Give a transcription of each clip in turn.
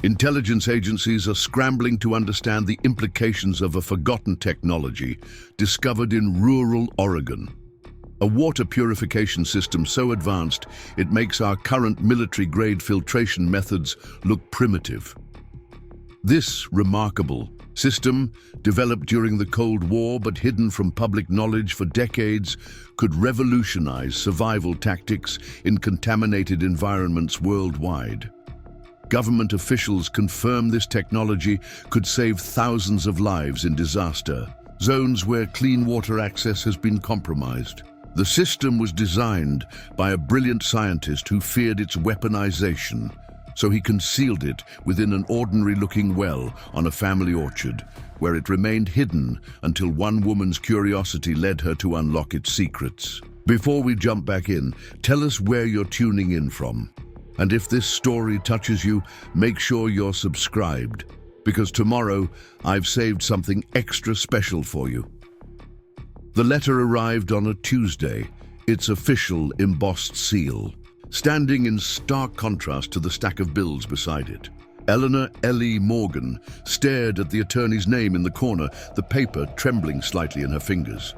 Intelligence agencies are scrambling to understand the implications of a forgotten technology discovered in rural Oregon. A water purification system so advanced it makes our current military-grade filtration methods look primitive. This remarkable system, developed during the Cold War but hidden from public knowledge for decades, could revolutionize survival tactics in contaminated environments worldwide. Government officials confirm this technology could save thousands of lives in disaster zones where clean water access has been compromised. The system was designed by a brilliant scientist who feared its weaponization, so he concealed it within an ordinary-looking well on a family orchard, where it remained hidden until one woman's curiosity led her to unlock its secrets. Before we jump back in, tell us where you're tuning in from. And if this story touches you, make sure you're subscribed, because tomorrow I've saved something extra special for you. The letter arrived on a Tuesday, its official embossed seal, standing in stark contrast to the stack of bills beside it. Eleanor Ellie Morgan stared at the attorney's name in the corner, the paper trembling slightly in her fingers.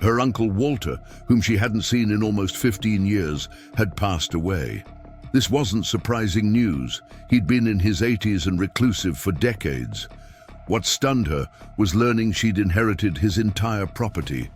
Her uncle Walter, whom she hadn't seen in almost 15 years, had passed away. This wasn't surprising news. He'd been in his 80s and reclusive for decades. What stunned her was learning she'd inherited his entire property.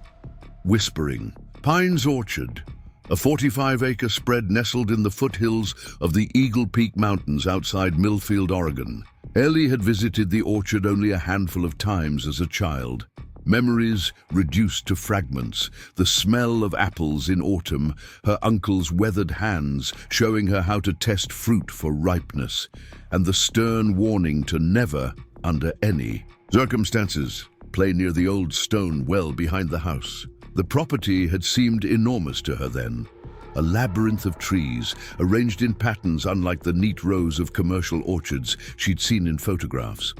Whispering Pines Orchard, a 45-acre spread nestled in the foothills of the Eagle Peak Mountains outside Millfield, Oregon. Ellie had visited the orchard only a handful of times as a child. Memories reduced to fragments, the smell of apples in autumn, her uncle's weathered hands showing her how to test fruit for ripeness, and the stern warning to never, under any circumstances, play near the old stone well behind the house. The property had seemed enormous to her then, a labyrinth of trees arranged in patterns unlike the neat rows of commercial orchards she'd seen in photographs.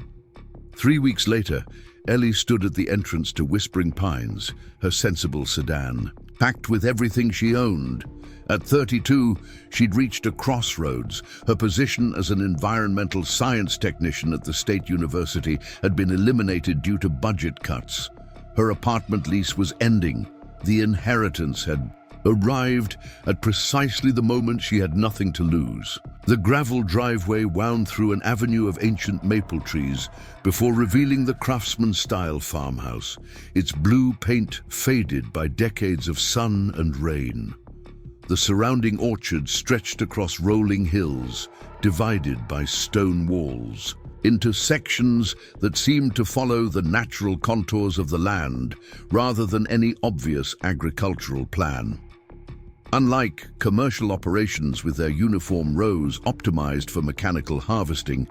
3 weeks later, Ellie stood at the entrance to Whispering Pines, her sensible sedan, packed with everything she owned. At 32, she'd reached a crossroads. Her position as an environmental science technician at the state university had been eliminated due to budget cuts. Her apartment lease was ending. The inheritance had arrived at precisely the moment she had nothing to lose. The gravel driveway wound through an avenue of ancient maple trees before revealing the craftsman-style farmhouse, its blue paint faded by decades of sun and rain. The surrounding orchard stretched across rolling hills, divided by stone walls, into sections that seemed to follow the natural contours of the land rather than any obvious agricultural plan. Unlike commercial operations with their uniform rows optimized for mechanical harvesting,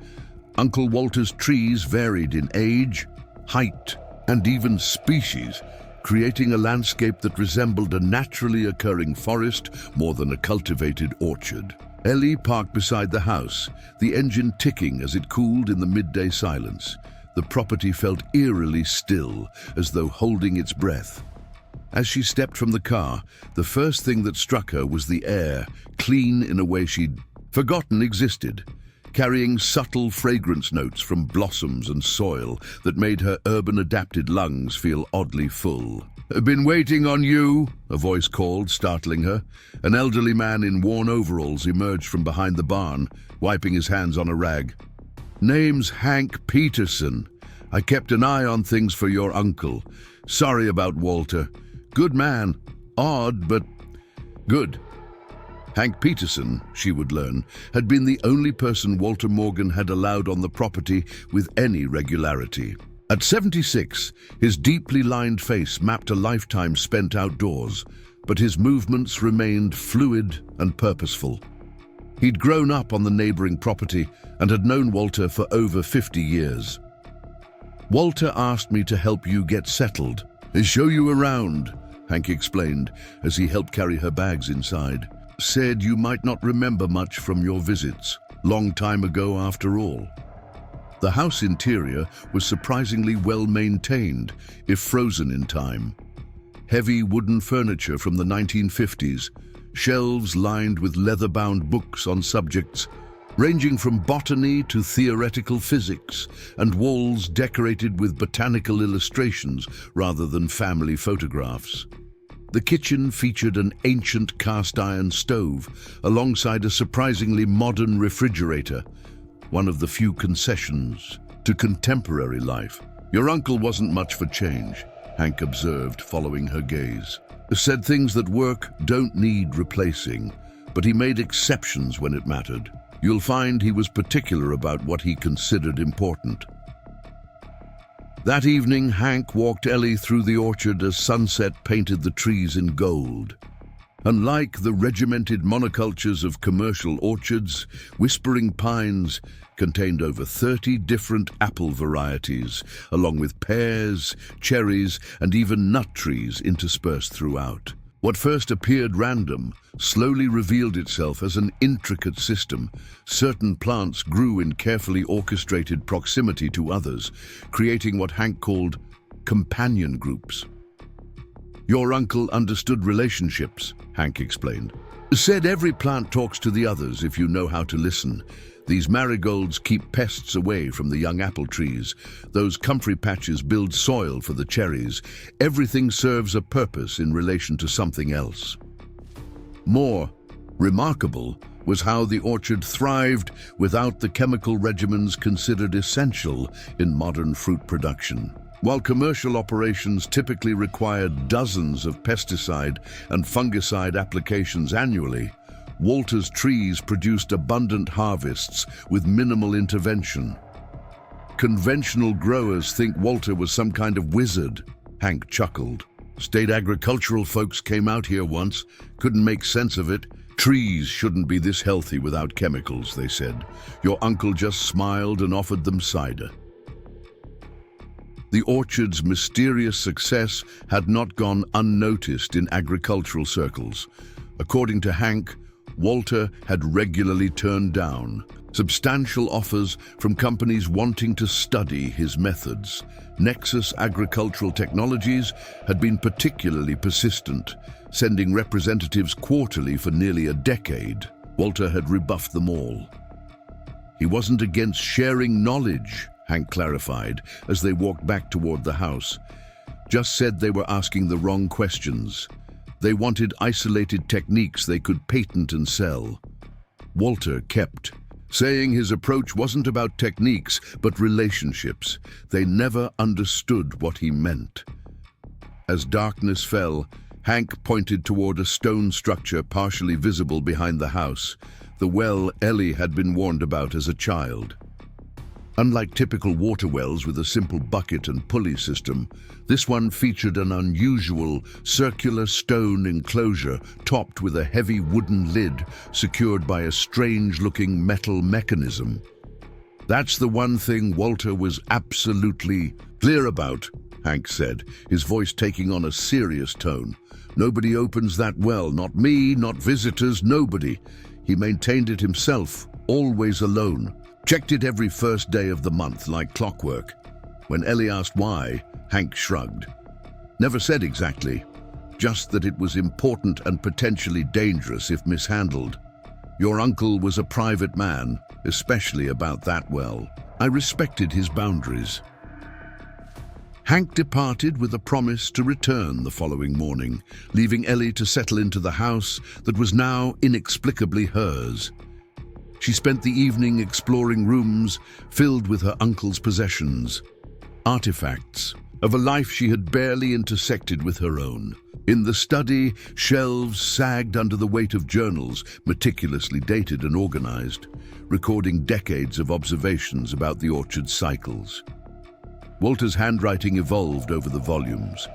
Uncle Walter's trees varied in age, height, and even species, creating a landscape that resembled a naturally occurring forest more than a cultivated orchard. Ellie parked beside the house, the engine ticking as it cooled in the midday silence. The property felt eerily still, as though holding its breath. As she stepped from the car, the first thing that struck her was the air, clean in a way she'd forgotten existed, carrying subtle fragrance notes from blossoms and soil that made her urban-adapted lungs feel oddly full. "Been waiting on you," a voice called, startling her. An elderly man in worn overalls emerged from behind the barn, wiping his hands on a rag. "Name's Hank Peterson. I kept an eye on things for your uncle. Sorry about Walter. Good man. Odd, but good." Hank Peterson, she would learn, had been the only person Walter Morgan had allowed on the property with any regularity. At 76, his deeply lined face mapped a lifetime spent outdoors, but his movements remained fluid and purposeful. He'd grown up on the neighboring property and had known Walter for over 50 years. "Walter asked me to help you get settled. Show you around," Hank explained as he helped carry her bags inside. "Said you might not remember much from your visits. Long time ago after all." The house interior was surprisingly well maintained, if frozen in time. Heavy wooden furniture from the 1950s, shelves lined with leather-bound books on subjects, ranging from botany to theoretical physics, and walls decorated with botanical illustrations rather than family photographs. The kitchen featured an ancient cast-iron stove alongside a surprisingly modern refrigerator, one of the few concessions to contemporary life. "Your uncle wasn't much for change," Hank observed, following her gaze. "Said things that work don't need replacing, but he made exceptions when it mattered. You'll find he was particular about what he considered important." That evening, Hank walked Ellie through the orchard as sunset painted the trees in gold. Unlike the regimented monocultures of commercial orchards, Whispering Pines contained over 30 different apple varieties, along with pears, cherries, and even nut trees interspersed throughout. What first appeared random slowly revealed itself as an intricate system. Certain plants grew in carefully orchestrated proximity to others, creating what Hank called companion groups. "Your uncle understood relationships," Hank explained. "Said every plant talks to the others if you know how to listen. These marigolds keep pests away from the young apple trees. Those comfrey patches build soil for the cherries. Everything serves a purpose in relation to something else." More remarkable was how the orchard thrived without the chemical regimens considered essential in modern fruit production. While commercial operations typically required dozens of pesticide and fungicide applications annually, Walter's trees produced abundant harvests with minimal intervention. "Conventional growers think Walter was some kind of wizard," Hank chuckled. "State agricultural folks came out here once, couldn't make sense of it. Trees shouldn't be this healthy without chemicals, they said. Your uncle just smiled and offered them cider." The orchard's mysterious success had not gone unnoticed in agricultural circles. According to Hank, Walter had regularly turned down substantial offers from companies wanting to study his methods. Nexus Agricultural Technologies had been particularly persistent, sending representatives quarterly for nearly a decade. Walter had rebuffed them all. He wasn't against sharing knowledge, Hank clarified as they walked back toward the house. Just said they were asking the wrong questions. They wanted isolated techniques they could patent and sell. Walter kept saying his approach wasn't about techniques, but relationships. They never understood what he meant. As darkness fell, Hank pointed toward a stone structure partially visible behind the house, the well Ellie had been warned about as a child. Unlike typical water wells with a simple bucket and pulley system, this one featured an unusual circular stone enclosure topped with a heavy wooden lid secured by a strange-looking metal mechanism. "That's the one thing Walter was absolutely clear about," Hank said, his voice taking on a serious tone. "Nobody opens that well, not me, not visitors, nobody. He maintained it himself, always alone. Checked it every first day of the month, like clockwork." When Ellie asked why, Hank shrugged. "Never said exactly, just that it was important and potentially dangerous if mishandled. Your uncle was a private man, especially about that well. I respected his boundaries." Hank departed with a promise to return the following morning, leaving Ellie to settle into the house that was now inexplicably hers. She spent the evening exploring rooms filled with her uncle's possessions, artifacts of a life she had barely intersected with her own. In the study, shelves sagged under the weight of journals, meticulously dated and organized, recording decades of observations about the orchard's cycles. Walter's handwriting evolved over the volumes,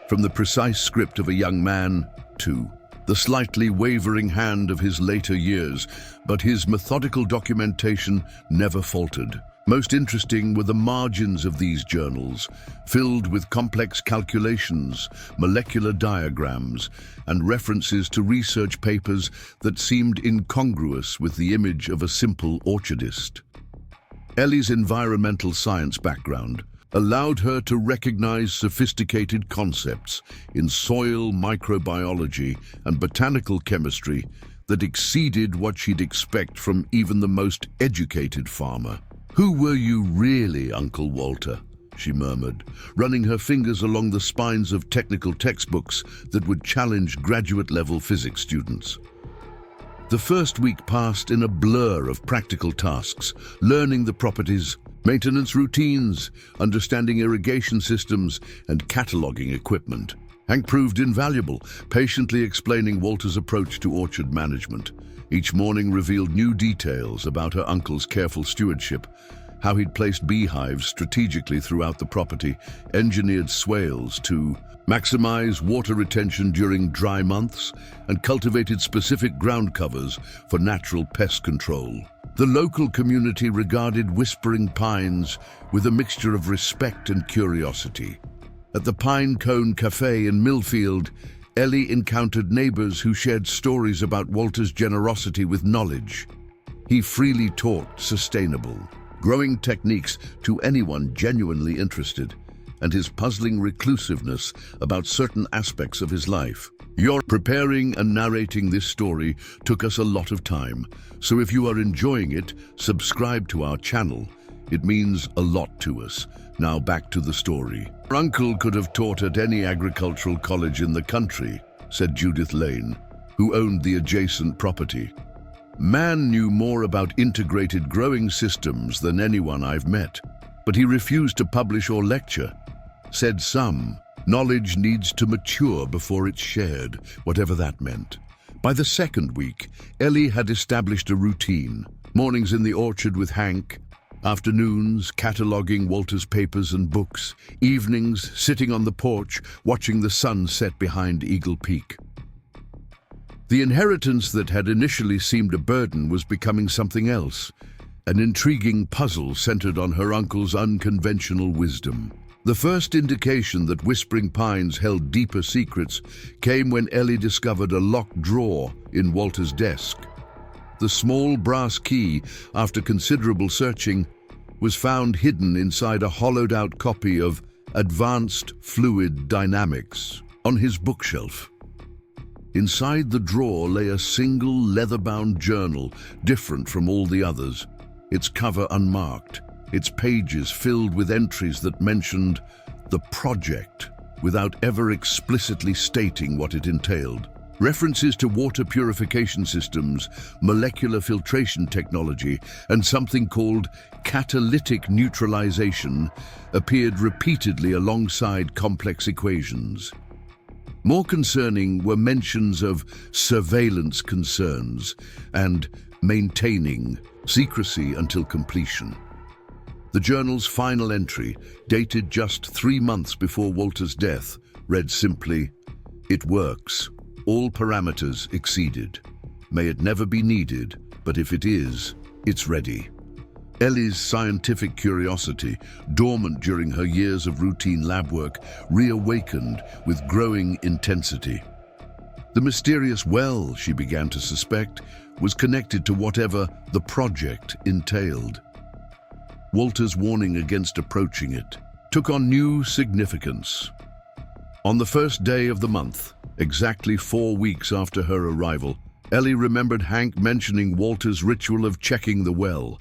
from the precise script of a young man to the slightly wavering hand of his later years, but his methodical documentation never faltered. Most interesting were the margins of these journals, filled with complex calculations, molecular diagrams, and references to research papers that seemed incongruous with the image of a simple orchardist. Ellie's environmental science background allowed her to recognize sophisticated concepts in soil microbiology and botanical chemistry that exceeded what she'd expect from even the most educated farmer. "Who were you really, Uncle Walter?" she murmured, running her fingers along the spines of technical textbooks that would challenge graduate-level physics students. The first week passed in a blur of practical tasks, learning the properties, maintenance routines, understanding irrigation systems, and cataloging equipment. Hank proved invaluable, patiently explaining Walter's approach to orchard management. Each morning revealed new details about her uncle's careful stewardship, how he'd placed beehives strategically throughout the property, engineered swales to maximize water retention during dry months, and cultivated specific ground covers for natural pest control. The local community regarded whispering pines with a mixture of respect and curiosity. At the Pine Cone Cafe in Millfield, Ellie encountered neighbors who shared stories about Walter's generosity with knowledge. He freely taught sustainable, growing techniques to anyone genuinely interested, and his puzzling reclusiveness about certain aspects of his life. Your preparing and narrating this story took us a lot of time, so if you are enjoying it, subscribe to our channel. It means a lot to us. Now back to the story. "Your uncle could have taught at any agricultural college in the country," said Judith Lane, who owned the adjacent property. "Man knew more about integrated growing systems than anyone I've met, but he refused to publish or lecture. Said some, knowledge needs to mature before it's shared, whatever that meant." By the second week, Ellie had established a routine. Mornings in the orchard with Hank, afternoons cataloging Walter's papers and books, evenings sitting on the porch watching the sun set behind Eagle Peak. The inheritance that had initially seemed a burden was becoming something else, an intriguing puzzle centered on her uncle's unconventional wisdom. The first indication that Whispering Pines held deeper secrets came when Ellie discovered a locked drawer in Walter's desk. The small brass key, after considerable searching, was found hidden inside a hollowed-out copy of Advanced Fluid Dynamics on his bookshelf. Inside the drawer lay a single leather-bound journal, different from all the others, its cover unmarked, its pages filled with entries that mentioned the project without ever explicitly stating what it entailed. References to water purification systems, molecular filtration technology, and something called catalytic neutralization appeared repeatedly alongside complex equations. More concerning were mentions of surveillance concerns and maintaining secrecy until completion. The journal's final entry, dated just 3 months before Walter's death, read simply, "It works. All parameters exceeded. May it never be needed, but if it is, it's ready." Ellie's scientific curiosity, dormant during her years of routine lab work, reawakened with growing intensity. The mysterious well, she began to suspect, was connected to whatever the project entailed. Walter's warning against approaching it took on new significance. On the first day of the month, exactly 4 weeks after her arrival, Ellie remembered Hank mentioning Walter's ritual of checking the well.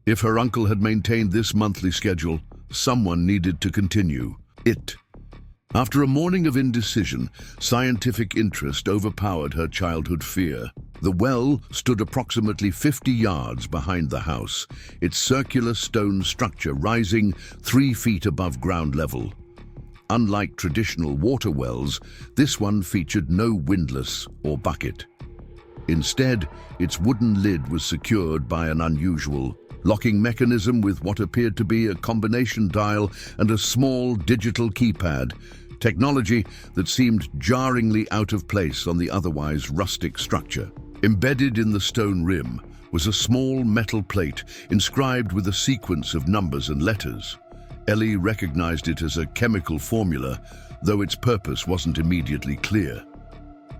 If her uncle had maintained this monthly schedule, someone needed to continue it. After a morning of indecision, scientific interest overpowered her childhood fear. The well stood approximately 50 yards behind the house, its circular stone structure rising 3 feet above ground level. Unlike traditional water wells, this one featured no windlass or bucket. Instead, its wooden lid was secured by an unusual locking mechanism with what appeared to be a combination dial and a small digital keypad, technology that seemed jarringly out of place on the otherwise rustic structure. Embedded in the stone rim was a small metal plate inscribed with a sequence of numbers and letters. Ellie recognized it as a chemical formula, though its purpose wasn't immediately clear.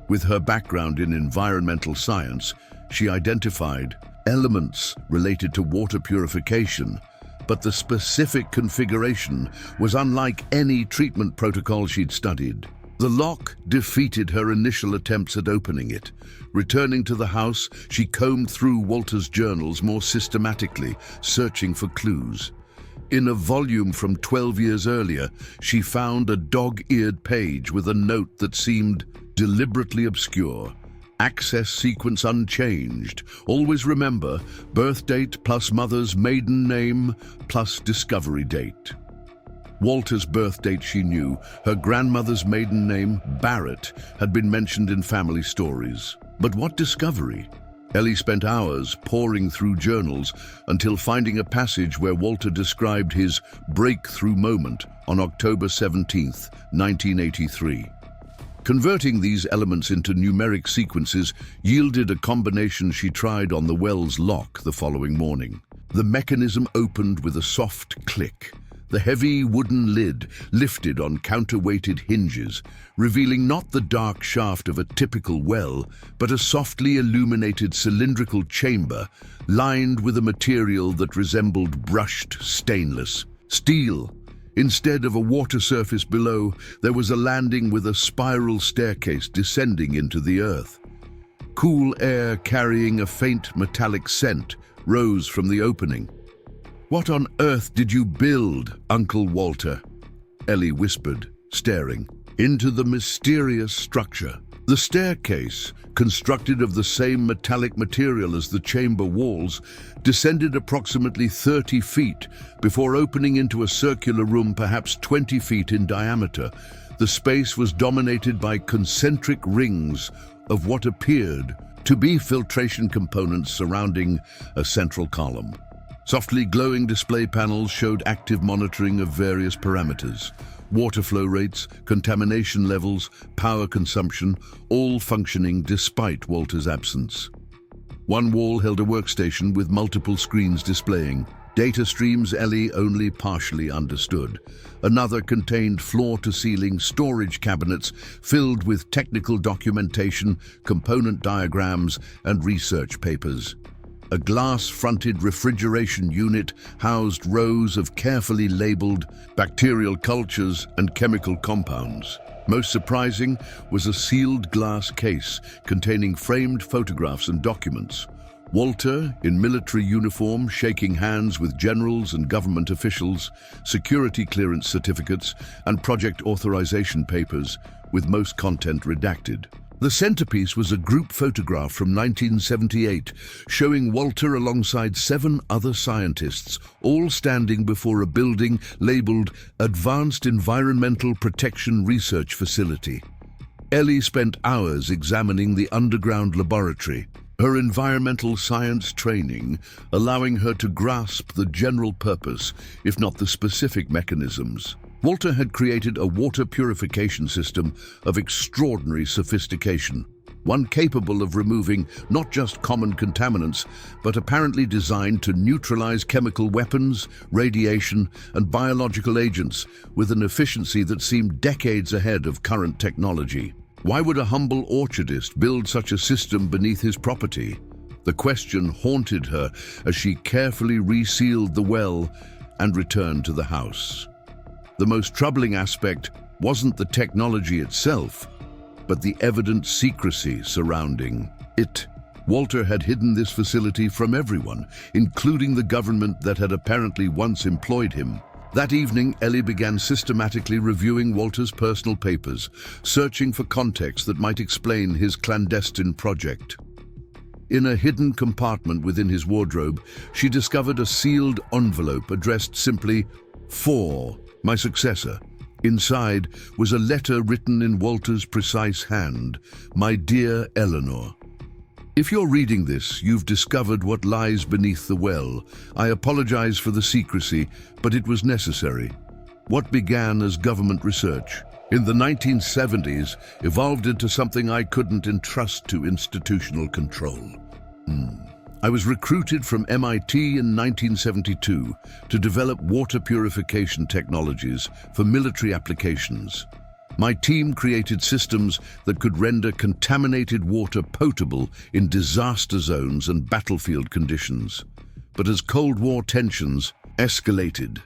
With her background in environmental science, she identified elements related to water purification, but the specific configuration was unlike any treatment protocol she'd studied. The lock defeated her initial attempts at opening it. Returning to the house, she combed through Walter's journals more systematically, searching for clues. In a volume from 12 years earlier, she found a dog-eared page with a note that seemed deliberately obscure. Access sequence unchanged. Always remember, birth date plus mother's maiden name plus discovery date. Walter's birth date she knew. Her grandmother's maiden name, Barrett, had been mentioned in family stories. But what discovery? Ellie spent hours poring through journals until finding a passage where Walter described his breakthrough moment on October 17th, 1983. Converting these elements into numeric sequences yielded a combination she tried on the well's lock the following morning. The mechanism opened with a soft click. The heavy wooden lid lifted on counterweighted hinges, revealing not the dark shaft of a typical well, but a softly illuminated cylindrical chamber lined with a material that resembled brushed stainless steel. Instead of a water surface below, there was a landing with a spiral staircase descending into the earth. Cool air carrying a faint metallic scent rose from the opening. "What on earth did you build, Uncle Walter?" Ellie whispered, staring into the mysterious structure. The staircase, constructed of the same metallic material as the chamber walls, descended approximately 30 feet before opening into a circular room perhaps 20 feet in diameter. The space was dominated by concentric rings of what appeared to be filtration components surrounding a central column. Softly glowing display panels showed active monitoring of various parameters. Water flow rates, contamination levels, power consumption, all functioning despite Walter's absence. One wall held a workstation with multiple screens displaying data streams Ellie only partially understood. Another contained floor-to-ceiling storage cabinets filled with technical documentation, component diagrams, and research papers. A glass-fronted refrigeration unit housed rows of carefully labeled bacterial cultures and chemical compounds. Most surprising was a sealed glass case containing framed photographs and documents. Walter, in military uniform, shaking hands with generals and government officials, security clearance certificates, and project authorization papers, with most content redacted. The centerpiece was a group photograph from 1978, showing Walter alongside 7 other scientists, all standing before a building labeled Advanced Environmental Protection Research Facility. Ellie spent hours examining the underground laboratory, her environmental science training allowing her to grasp the general purpose, if not the specific mechanisms. Walter had created a water purification system of extraordinary sophistication, one capable of removing not just common contaminants, but apparently designed to neutralize chemical weapons, radiation, and biological agents with an efficiency that seemed decades ahead of current technology. Why would a humble orchardist build such a system beneath his property? The question haunted her as she carefully resealed the well and returned to the house. The most troubling aspect wasn't the technology itself, but the evident secrecy surrounding it. Walter had hidden this facility from everyone, including the government that had apparently once employed him. That evening, Ellie began systematically reviewing Walter's personal papers, searching for context that might explain his clandestine project. In a hidden compartment within his wardrobe, she discovered a sealed envelope addressed simply, "For my successor." Inside was a letter written in Walter's precise hand, "My dear Eleanor. If you're reading this, you've discovered what lies beneath the well. I apologize for the secrecy, but it was necessary. What began as government research in the 1970s evolved into something I couldn't entrust to institutional control. I was recruited from MIT in 1972 to develop water purification technologies for military applications. My team created systems that could render contaminated water potable in disaster zones and battlefield conditions. But as Cold War tensions escalated,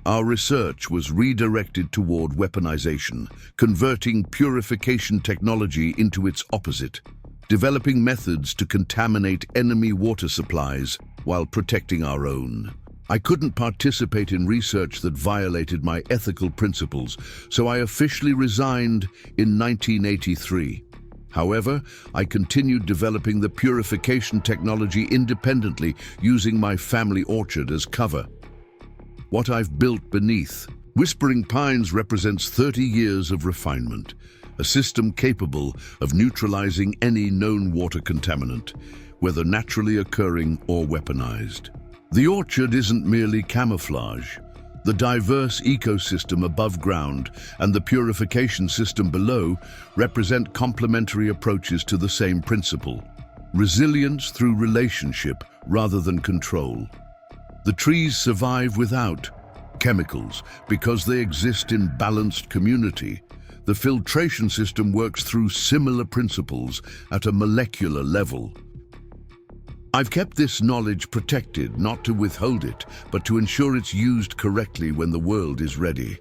our research was redirected toward weaponization, converting purification technology into its opposite, developing methods to contaminate enemy water supplies while protecting our own. I couldn't participate in research that violated my ethical principles, so I officially resigned in 1983. However, I continued developing the purification technology independently, using my family orchard as cover. What I've built beneath. Whispering Pines represents 30 years of refinement, a system capable of neutralizing any known water contaminant, whether naturally occurring or weaponized. The orchard isn't merely camouflage. The diverse ecosystem above ground and the purification system below represent complementary approaches to the same principle: resilience through relationship rather than control. The trees survive without chemicals because they exist in balanced community. The filtration system works through similar principles at a molecular level. I've kept this knowledge protected, not to withhold it, but to ensure it's used correctly when the world is ready.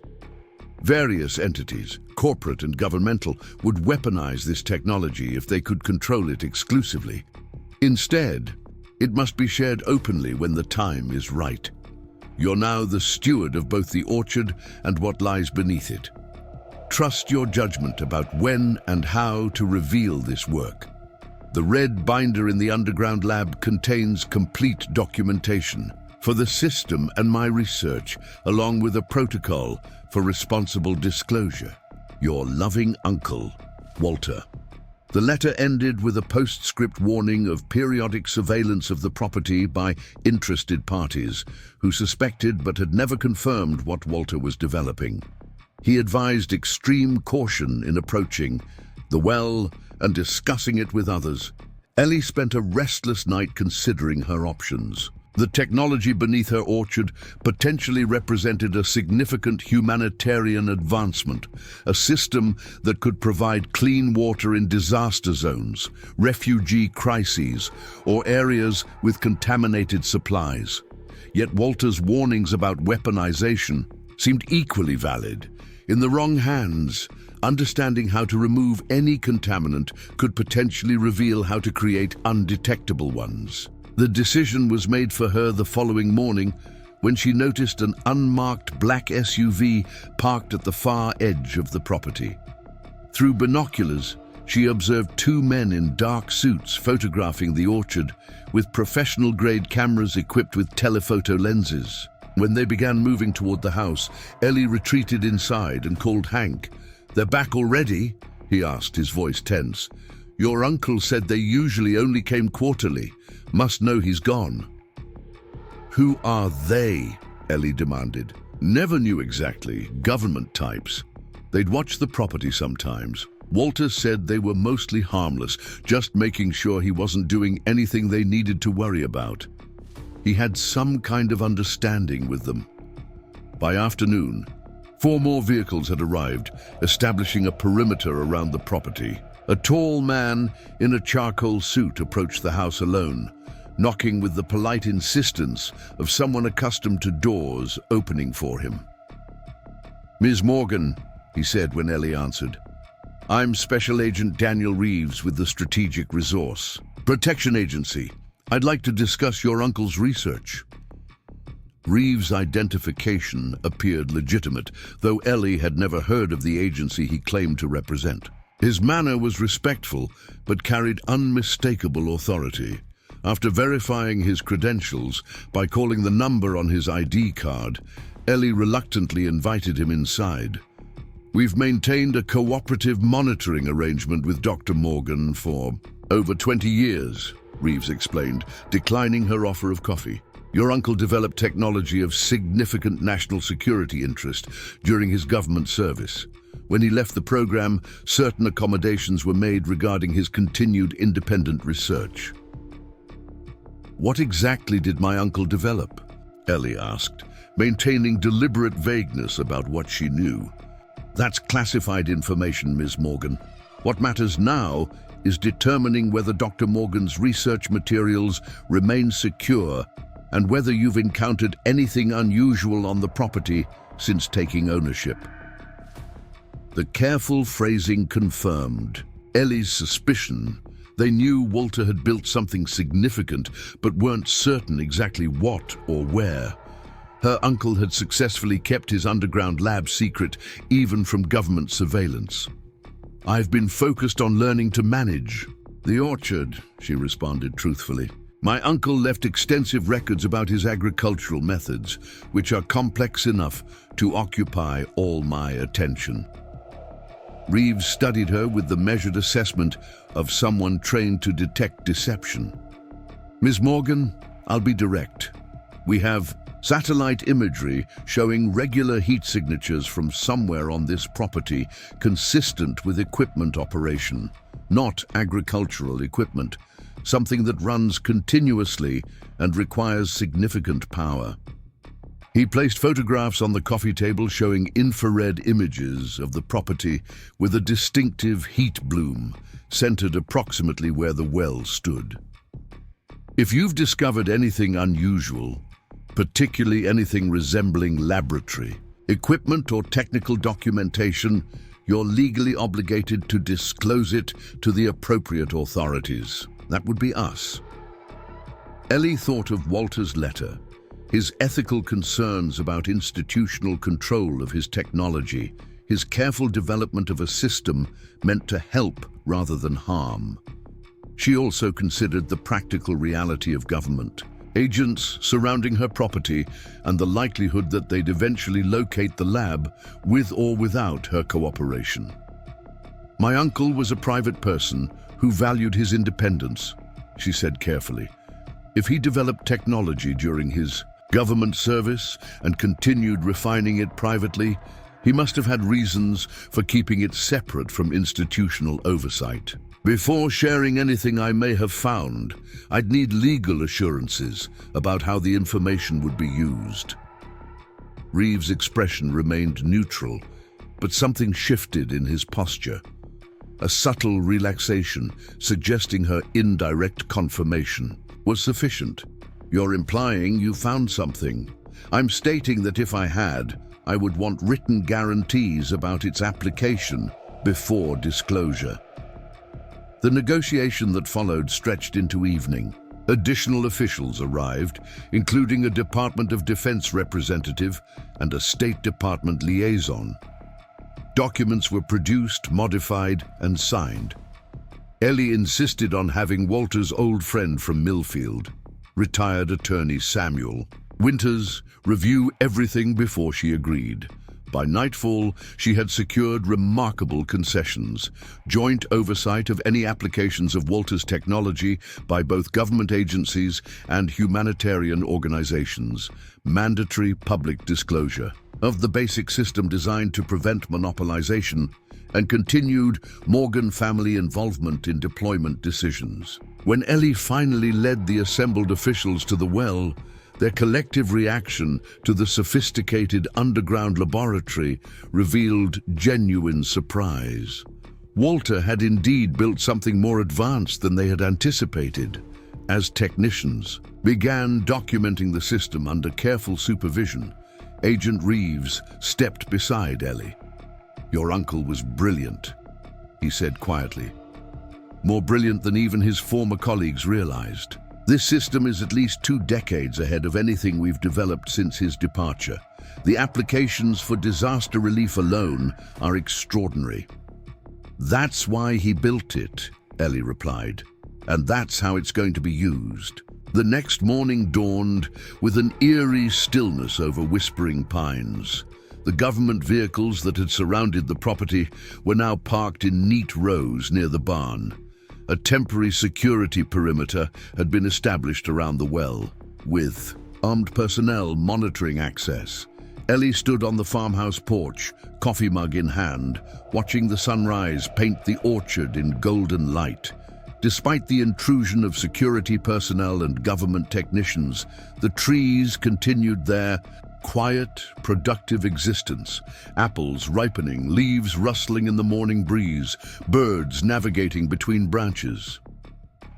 Various entities, corporate and governmental, would weaponize this technology if they could control it exclusively. Instead, it must be shared openly when the time is right. You're now the steward of both the orchard and what lies beneath it. Trust your judgment about when and how to reveal this work. The red binder in the underground lab contains complete documentation for the system and my research, along with a protocol for responsible disclosure. Your loving uncle, Walter. The letter ended with a postscript warning of periodic surveillance of the property by interested parties who suspected but had never confirmed what Walter was developing. He advised extreme caution in approaching the well and discussing it with others. Ellie spent a restless night considering her options. The technology beneath her orchard potentially represented a significant humanitarian advancement, a system that could provide clean water in disaster zones, refugee crises, or areas with contaminated supplies. Yet Walter's warnings about weaponization seemed equally valid. In the wrong hands, understanding how to remove any contaminant could potentially reveal how to create undetectable ones. The decision was made for her the following morning when she noticed an unmarked black SUV parked at the far edge of the property. Through binoculars, she observed two men in dark suits photographing the orchard with professional-grade cameras equipped with telephoto lenses. When they began moving toward the house, Ellie retreated inside and called Hank. "They're back already?" he asked, his voice tense. "Your uncle said they usually only came quarterly. Must know he's gone." "Who are they?" Ellie demanded. "Never knew exactly. Government types. They'd watch the property sometimes. Walter said they were mostly harmless, just making sure he wasn't doing anything they needed to worry about. He had some kind of understanding with them." By afternoon, 4 more vehicles had arrived, establishing a perimeter around the property. A tall man in a charcoal suit approached the house alone, knocking with the polite insistence of someone accustomed to doors opening for him. "Ms. Morgan," he said when Ellie answered. "I'm Special Agent Daniel Reeves with the Strategic Resource Protection Agency. I'd like to discuss your uncle's research." Reeves' identification appeared legitimate, though Ellie had never heard of the agency he claimed to represent. His manner was respectful, but carried unmistakable authority. After verifying his credentials by calling the number on his ID card, Ellie reluctantly invited him inside. "We've maintained a cooperative monitoring arrangement with Dr. Morgan for over 20 years, Reeves explained, declining her offer of coffee. "Your uncle developed technology of significant national security interest during his government service. When he left the program, certain accommodations were made regarding his continued independent research." "What exactly did my uncle develop?" Ellie asked, maintaining deliberate vagueness about what she knew. "That's classified information, Ms. Morgan. What matters now is determining whether Dr. Morgan's research materials remain secure and whether you've encountered anything unusual on the property since taking ownership. The careful phrasing confirmed Ellie's suspicion. They knew Walter had built something significant, but weren't certain exactly what or where. Her uncle had successfully kept his underground lab secret, even from government surveillance. "I've been focused on learning to manage the orchard," she responded truthfully. "My uncle left extensive records about his agricultural methods, which are complex enough to occupy all my attention." Reeves studied her with the measured assessment of someone trained to detect deception. "Ms. Morgan, I'll be direct. We have satellite imagery showing regular heat signatures from somewhere on this property, consistent with equipment operation, not agricultural equipment, something that runs continuously and requires significant power." He placed photographs on the coffee table showing infrared images of the property with a distinctive heat bloom, centered approximately where the well stood. "If you've discovered anything unusual, particularly anything resembling laboratory equipment or technical documentation, you're legally obligated to disclose it to the appropriate authorities. That would be us." Ellie thought of Walter's letter, his ethical concerns about institutional control of his technology, his careful development of a system meant to help rather than harm. She also considered the practical reality of government, agents surrounding her property, and the likelihood that they'd eventually locate the lab with or without her cooperation. "My uncle was a private person who valued his independence," she said carefully. "If he developed technology during his government service and continued refining it privately, he must have had reasons for keeping it separate from institutional oversight. Before sharing anything I may have found, I'd need legal assurances about how the information would be used." Reeves' expression remained neutral, but something shifted in his posture. A subtle relaxation, suggesting her indirect confirmation, was sufficient. "You're implying you found something. I'm stating that if I had, I would want written guarantees about its application before disclosure." The negotiation that followed stretched into evening. Additional officials arrived, including a Department of Defense representative and a State Department liaison. Documents were produced, modified, and signed. Ellie insisted on having Walter's old friend from Millfield, retired attorney Samuel Winters, review everything before she agreed. By nightfall, she had secured remarkable concessions: joint oversight of any applications of Walter's technology by both government agencies and humanitarian organizations, mandatory public disclosure of the basic system designed to prevent monopolization, and continued Morgan family involvement in deployment decisions. When Ellie finally led the assembled officials to the well, their collective reaction to the sophisticated underground laboratory revealed genuine surprise. Walter had indeed built something more advanced than they had anticipated. As technicians began documenting the system under careful supervision, Agent Reeves stepped beside Ellie. "Your uncle was brilliant," he said quietly. "More brilliant than even his former colleagues realized. This system is at least 2 decades ahead of anything we've developed since his departure. The applications for disaster relief alone are extraordinary." "That's why he built it," Ellie replied, "and that's how it's going to be used." The next morning dawned with an eerie stillness over Whispering Pines. The government vehicles that had surrounded the property were now parked in neat rows near the barn. A temporary security perimeter had been established around the well, with armed personnel monitoring access. Ellie stood on the farmhouse porch, coffee mug in hand, watching the sunrise paint the orchard in golden light. Despite the intrusion of security personnel and government technicians, the trees continued their quiet, productive existence. Apples ripening, leaves rustling in the morning breeze, birds navigating between branches.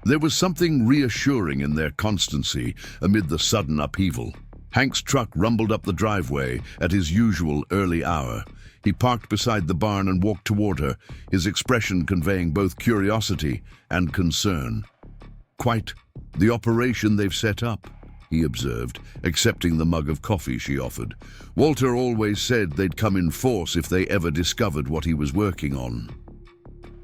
There was something reassuring in their constancy amid the sudden upheaval. Hank's truck rumbled up the driveway at his usual early hour. He parked beside the barn and walked toward her, his expression conveying both curiosity and concern. "Quite the operation they've set up," he observed, accepting the mug of coffee she offered. "Walter always said they'd come in force if they ever discovered what he was working on."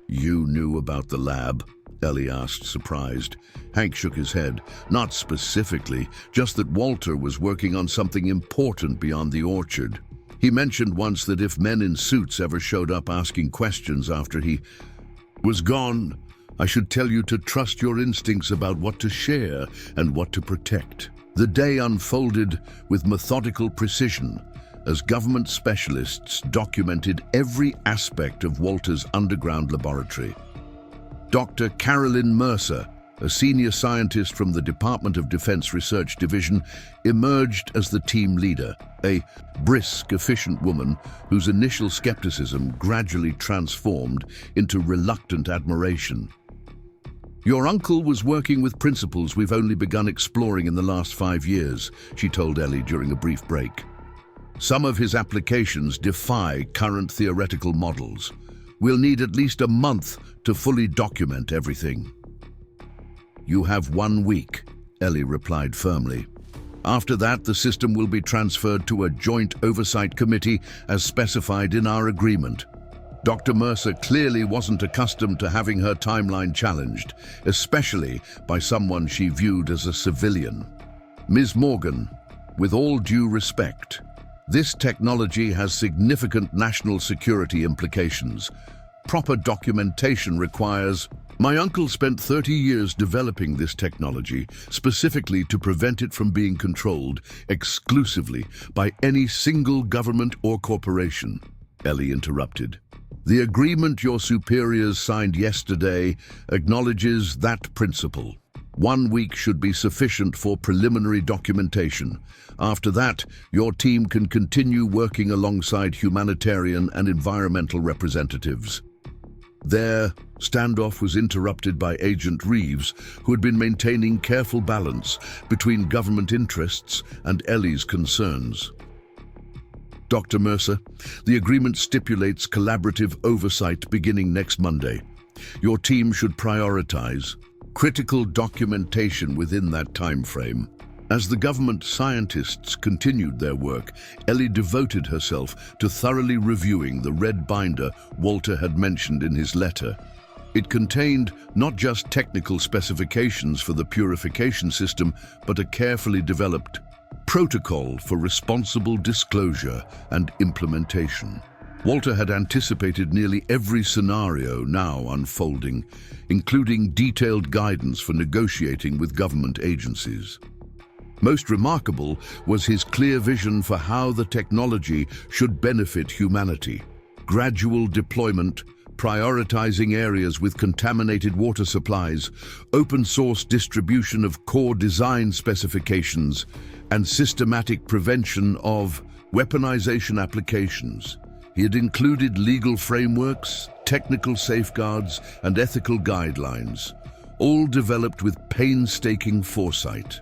"You knew about the lab?" Ellie asked, surprised. Hank shook his head. "Not specifically, just that Walter was working on something important beyond the orchard. He mentioned once that if men in suits ever showed up asking questions after he was gone, I should tell you to trust your instincts about what to share and what to protect." The day unfolded with methodical precision as government specialists documented every aspect of Walter's underground laboratory. Dr. Carolyn Mercer, a senior scientist from the Department of Defense Research Division, emerged as the team leader, a brisk, efficient woman whose initial skepticism gradually transformed into reluctant admiration. "Your uncle was working with principles we've only begun exploring in the last 5 years," she told Ellie during a brief break. "Some of his applications defy current theoretical models. We'll need at least a month to fully document everything." "You have 1 week," Ellie replied firmly. "After that, the system will be transferred to a joint oversight committee as specified in our agreement." Dr. Mercer clearly wasn't accustomed to having her timeline challenged, especially by someone she viewed as a civilian. "Ms. Morgan, with all due respect, this technology has significant national security implications. Proper documentation requires—" "My uncle spent 30 years developing this technology specifically to prevent it from being controlled exclusively by any single government or corporation," Ellie interrupted. "The agreement your superiors signed yesterday acknowledges that principle. 1 week should be sufficient for preliminary documentation. After that, your team can continue working alongside humanitarian and environmental representatives." Their standoff was interrupted by Agent Reeves, who had been maintaining careful balance between government interests and Ellie's concerns. "Dr. Mercer, the agreement stipulates collaborative oversight beginning next Monday. Your team should prioritize critical documentation within that time frame." As the government scientists continued their work, Ellie devoted herself to thoroughly reviewing the red binder Walter had mentioned in his letter. It contained not just technical specifications for the purification system, but a carefully developed protocol for responsible disclosure and implementation. Walter had anticipated nearly every scenario now unfolding, including detailed guidance for negotiating with government agencies. Most remarkable was his clear vision for how the technology should benefit humanity. Gradual deployment, prioritizing areas with contaminated water supplies, open-source distribution of core design specifications, and systematic prevention of weaponization applications. He had included legal frameworks, technical safeguards, and ethical guidelines, all developed with painstaking foresight.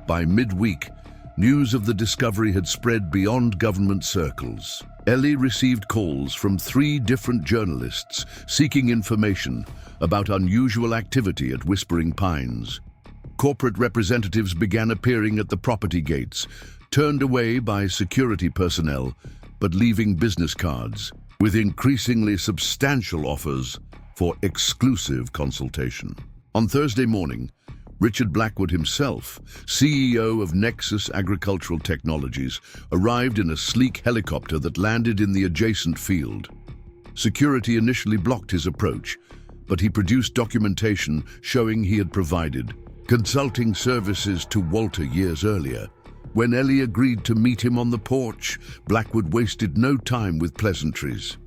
By midweek, news of the discovery had spread beyond government circles. Ellie received calls from 3 different journalists seeking information about unusual activity at Whispering Pines. Corporate representatives began appearing at the property gates, turned away by security personnel, but leaving business cards with increasingly substantial offers for exclusive consultation. On Thursday morning, Richard Blackwood himself, CEO of Nexus Agricultural Technologies, arrived in a sleek helicopter that landed in the adjacent field. Security initially blocked his approach, but he produced documentation showing he had provided consulting services to Walter years earlier. When Ellie agreed to meet him on the porch, Blackwood wasted no time with pleasantries.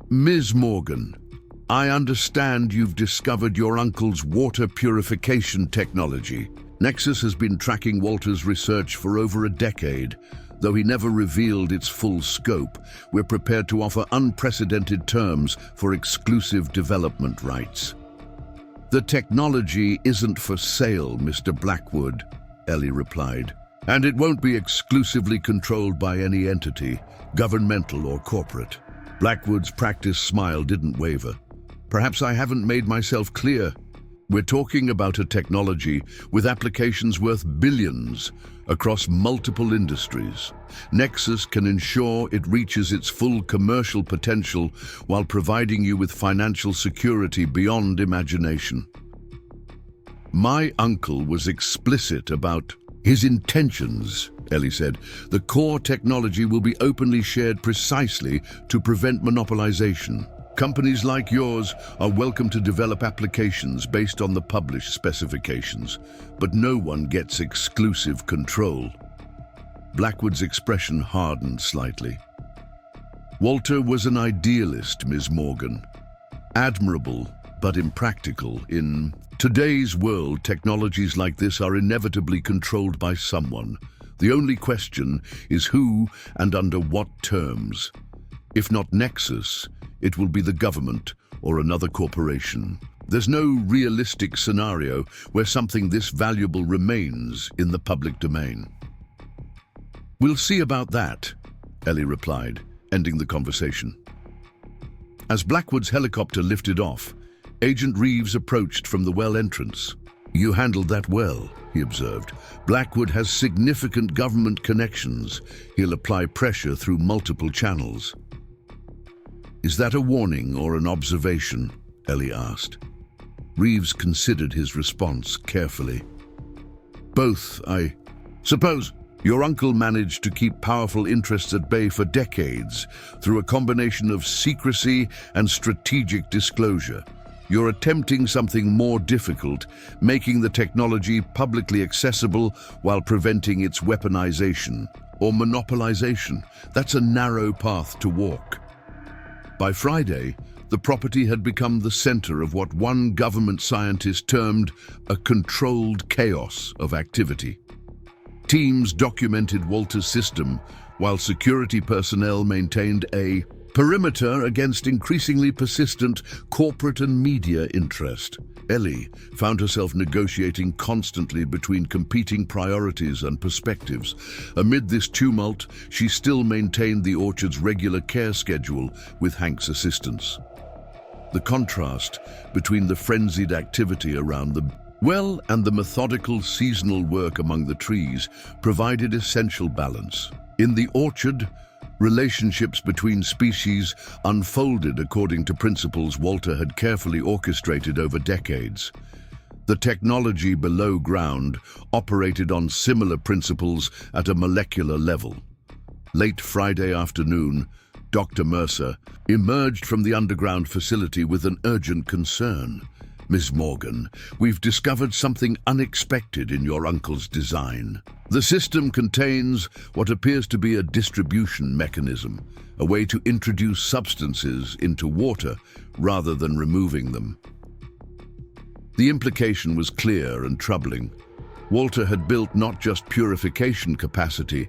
"Ms. Morgan, I understand you've discovered your uncle's water purification technology. Nexus has been tracking Walter's research for over a decade. Though he never revealed its full scope, we're prepared to offer unprecedented terms for exclusive development rights." "The technology isn't for sale, Mr. Blackwood," Ellie replied. "And it won't be exclusively controlled by any entity, governmental or corporate." Blackwood's practiced smile didn't waver. "Perhaps I haven't made myself clear. We're talking about a technology with applications worth billions across multiple industries. Nexus can ensure it reaches its full commercial potential while providing you with financial security beyond imagination." "My uncle was explicit about his intentions," Ellie said. "The core technology will be openly shared precisely to prevent monopolization. Companies like yours are welcome to develop applications based on the published specifications, but no one gets exclusive control." Blackwood's expression hardened slightly. "Walter was an idealist, Ms. Morgan. Admirable, but impractical. In today's world, technologies like this are inevitably controlled by someone. The only question is who and under what terms. If not Nexus, it will be the government or another corporation. There's no realistic scenario where something this valuable remains in the public domain." "We'll see about that," Ellie replied, ending the conversation. As Blackwood's helicopter lifted off, Agent Reeves approached from the well entrance. "You handled that well," he observed. "Blackwood has significant government connections. He'll apply pressure through multiple channels." "Is that a warning or an observation?" Ellie asked. Reeves considered his response carefully. "Both, I suppose. Your uncle managed to keep powerful interests at bay for decades through a combination of secrecy and strategic disclosure. You're attempting something more difficult, making the technology publicly accessible while preventing its weaponization or monopolization. That's a narrow path to walk." By Friday, the property had become the center of what one government scientist termed a controlled chaos of activity. Teams documented Walter's system, while security personnel maintained a perimeter against increasingly persistent corporate and media interest. Ellie found herself negotiating constantly between competing priorities and perspectives. Amid this tumult, she still maintained the orchard's regular care schedule with Hank's assistance. The contrast between the frenzied activity around the well and the methodical seasonal work among the trees provided essential balance. In the orchard, relationships between species unfolded according to principles Walter had carefully orchestrated over decades. The technology below ground operated on similar principles at a molecular level. Late Friday afternoon, Dr. Mercer emerged from the underground facility with an urgent concern. "Ms. Morgan, we've discovered something unexpected in your uncle's design. The system contains what appears to be a distribution mechanism, a way to introduce substances into water rather than removing them." The implication was clear and troubling. Walter had built not just purification capacity,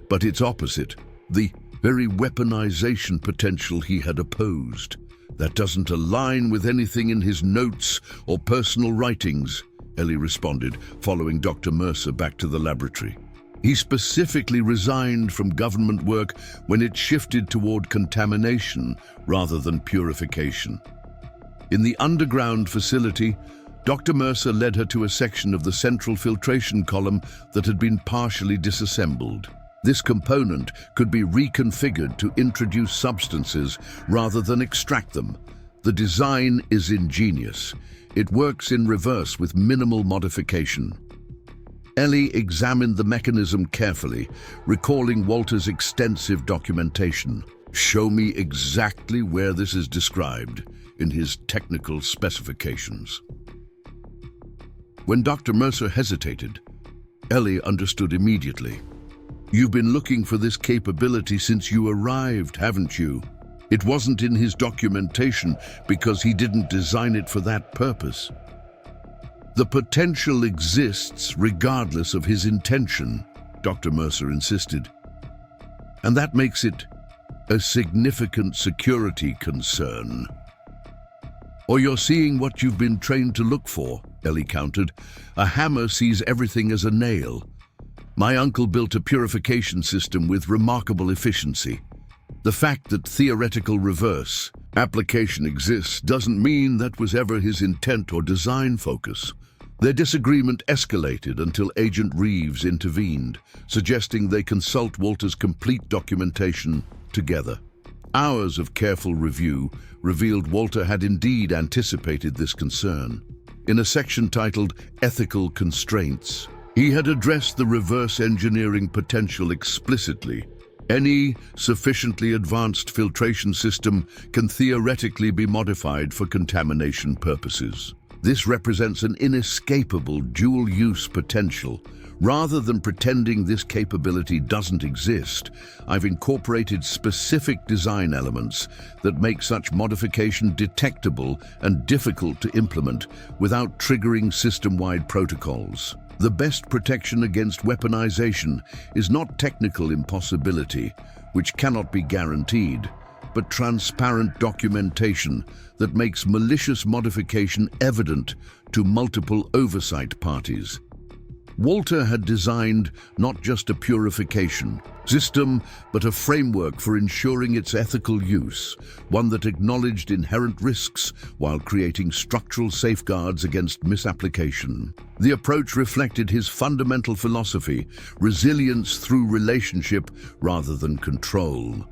but its opposite, the very weaponization potential he had opposed. "That doesn't align with anything in his notes or personal writings," Ellie responded, following Dr. Mercer back to the laboratory. "He specifically resigned from government work when it shifted toward contamination rather than purification." In the underground facility, Dr. Mercer led her to a section of the central filtration column that had been partially disassembled. This component could be reconfigured to introduce substances rather than extract them. The design is ingenious. It works in reverse with minimal modification. Ellie examined the mechanism carefully, recalling Walter's extensive documentation. "Show me exactly where this is described in his technical specifications." When Dr. Mercer hesitated, Ellie understood immediately. "You've been looking for this capability since you arrived, haven't you? It wasn't in his documentation because he didn't design it for that purpose. The potential exists regardless of his intention," Dr. Mercer insisted. "And that makes it a significant security concern." Or you're seeing what you've been trained to look for, Ellie countered. A hammer sees everything as a nail. My uncle built a purification system with remarkable efficiency. The fact that theoretical reverse application exists doesn't mean that was ever his intent or design focus. Their disagreement escalated until Agent Reeves intervened, suggesting they consult Walter's complete documentation together. Hours of careful review revealed Walter had indeed anticipated this concern. In a section titled Ethical Constraints, he had addressed the reverse engineering potential explicitly. Any sufficiently advanced filtration system can theoretically be modified for contamination purposes. This represents an inescapable dual-use potential. Rather than pretending this capability doesn't exist, I've incorporated specific design elements that make such modification detectable and difficult to implement without triggering system-wide protocols. The best protection against weaponization is not technical impossibility, which cannot be guaranteed, but transparent documentation that makes malicious modification evident to multiple oversight parties. Walter had designed not just a purification system, but a framework for ensuring its ethical use, one that acknowledged inherent risks while creating structural safeguards against misapplication. The approach reflected his fundamental philosophy: resilience through relationship rather than control.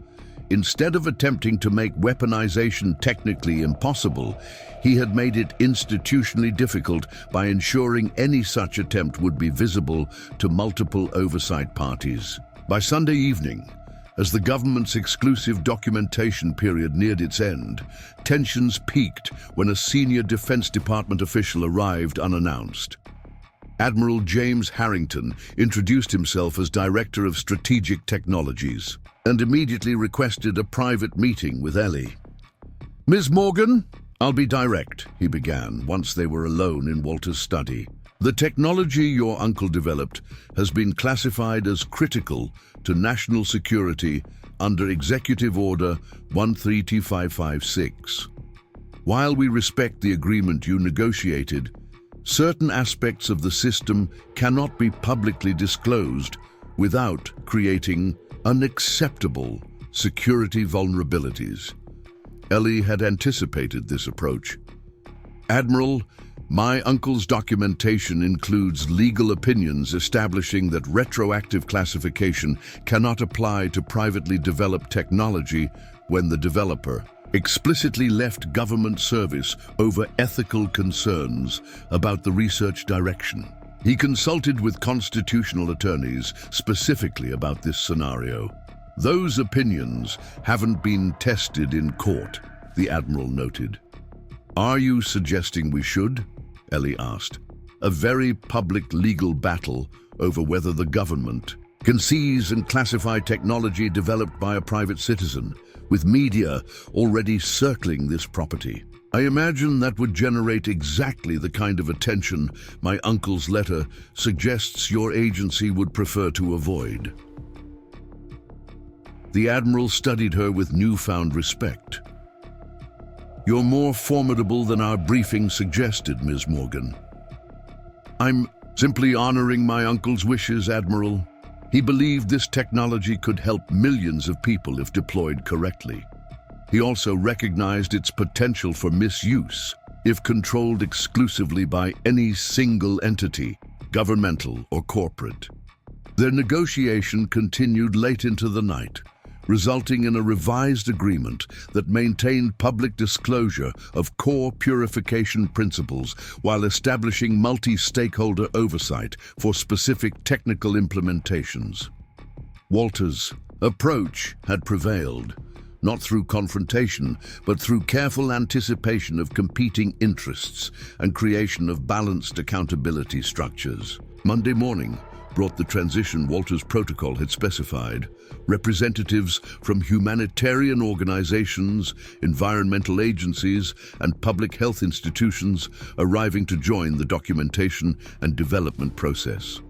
Instead of attempting to make weaponization technically impossible, he had made it institutionally difficult by ensuring any such attempt would be visible to multiple oversight parties. By Sunday evening, as the government's exclusive documentation period neared its end, tensions peaked when a senior Defense Department official arrived unannounced. Admiral James Harrington introduced himself as Director of Strategic Technologies and immediately requested a private meeting with Ellie. "Ms. Morgan, I'll be direct," he began, once they were alone in Walter's study. "The technology your uncle developed has been classified as critical to national security under Executive Order 132556. While we respect the agreement you negotiated, certain aspects of the system cannot be publicly disclosed without creating unacceptable security vulnerabilities." Ellie had anticipated this approach. "Admiral, my uncle's documentation includes legal opinions establishing that retroactive classification cannot apply to privately developed technology when the developer explicitly left government service over ethical concerns about the research direction. He consulted with constitutional attorneys specifically about this scenario. Those opinions haven't been tested in court," the Admiral noted. "Are you suggesting we should?" Ellie asked. "A very public legal battle over whether the government can seize and classify technology developed by a private citizen, with media already circling this property. I imagine that would generate exactly the kind of attention my uncle's letter suggests your agency would prefer to avoid." The Admiral studied her with newfound respect. "You're more formidable than our briefing suggested, Ms. Morgan." "I'm simply honoring my uncle's wishes, Admiral. He believed this technology could help millions of people if deployed correctly. He also recognized its potential for misuse if controlled exclusively by any single entity, governmental or corporate." Their negotiation continued late into the night, resulting in a revised agreement that maintained public disclosure of core purification principles while establishing multi-stakeholder oversight for specific technical implementations. Walter's approach had prevailed, not through confrontation, but through careful anticipation of competing interests and creation of balanced accountability structures. Monday morning brought the transition Walter's protocol had specified, representatives from humanitarian organizations, environmental agencies, and public health institutions arriving to join the documentation and development process.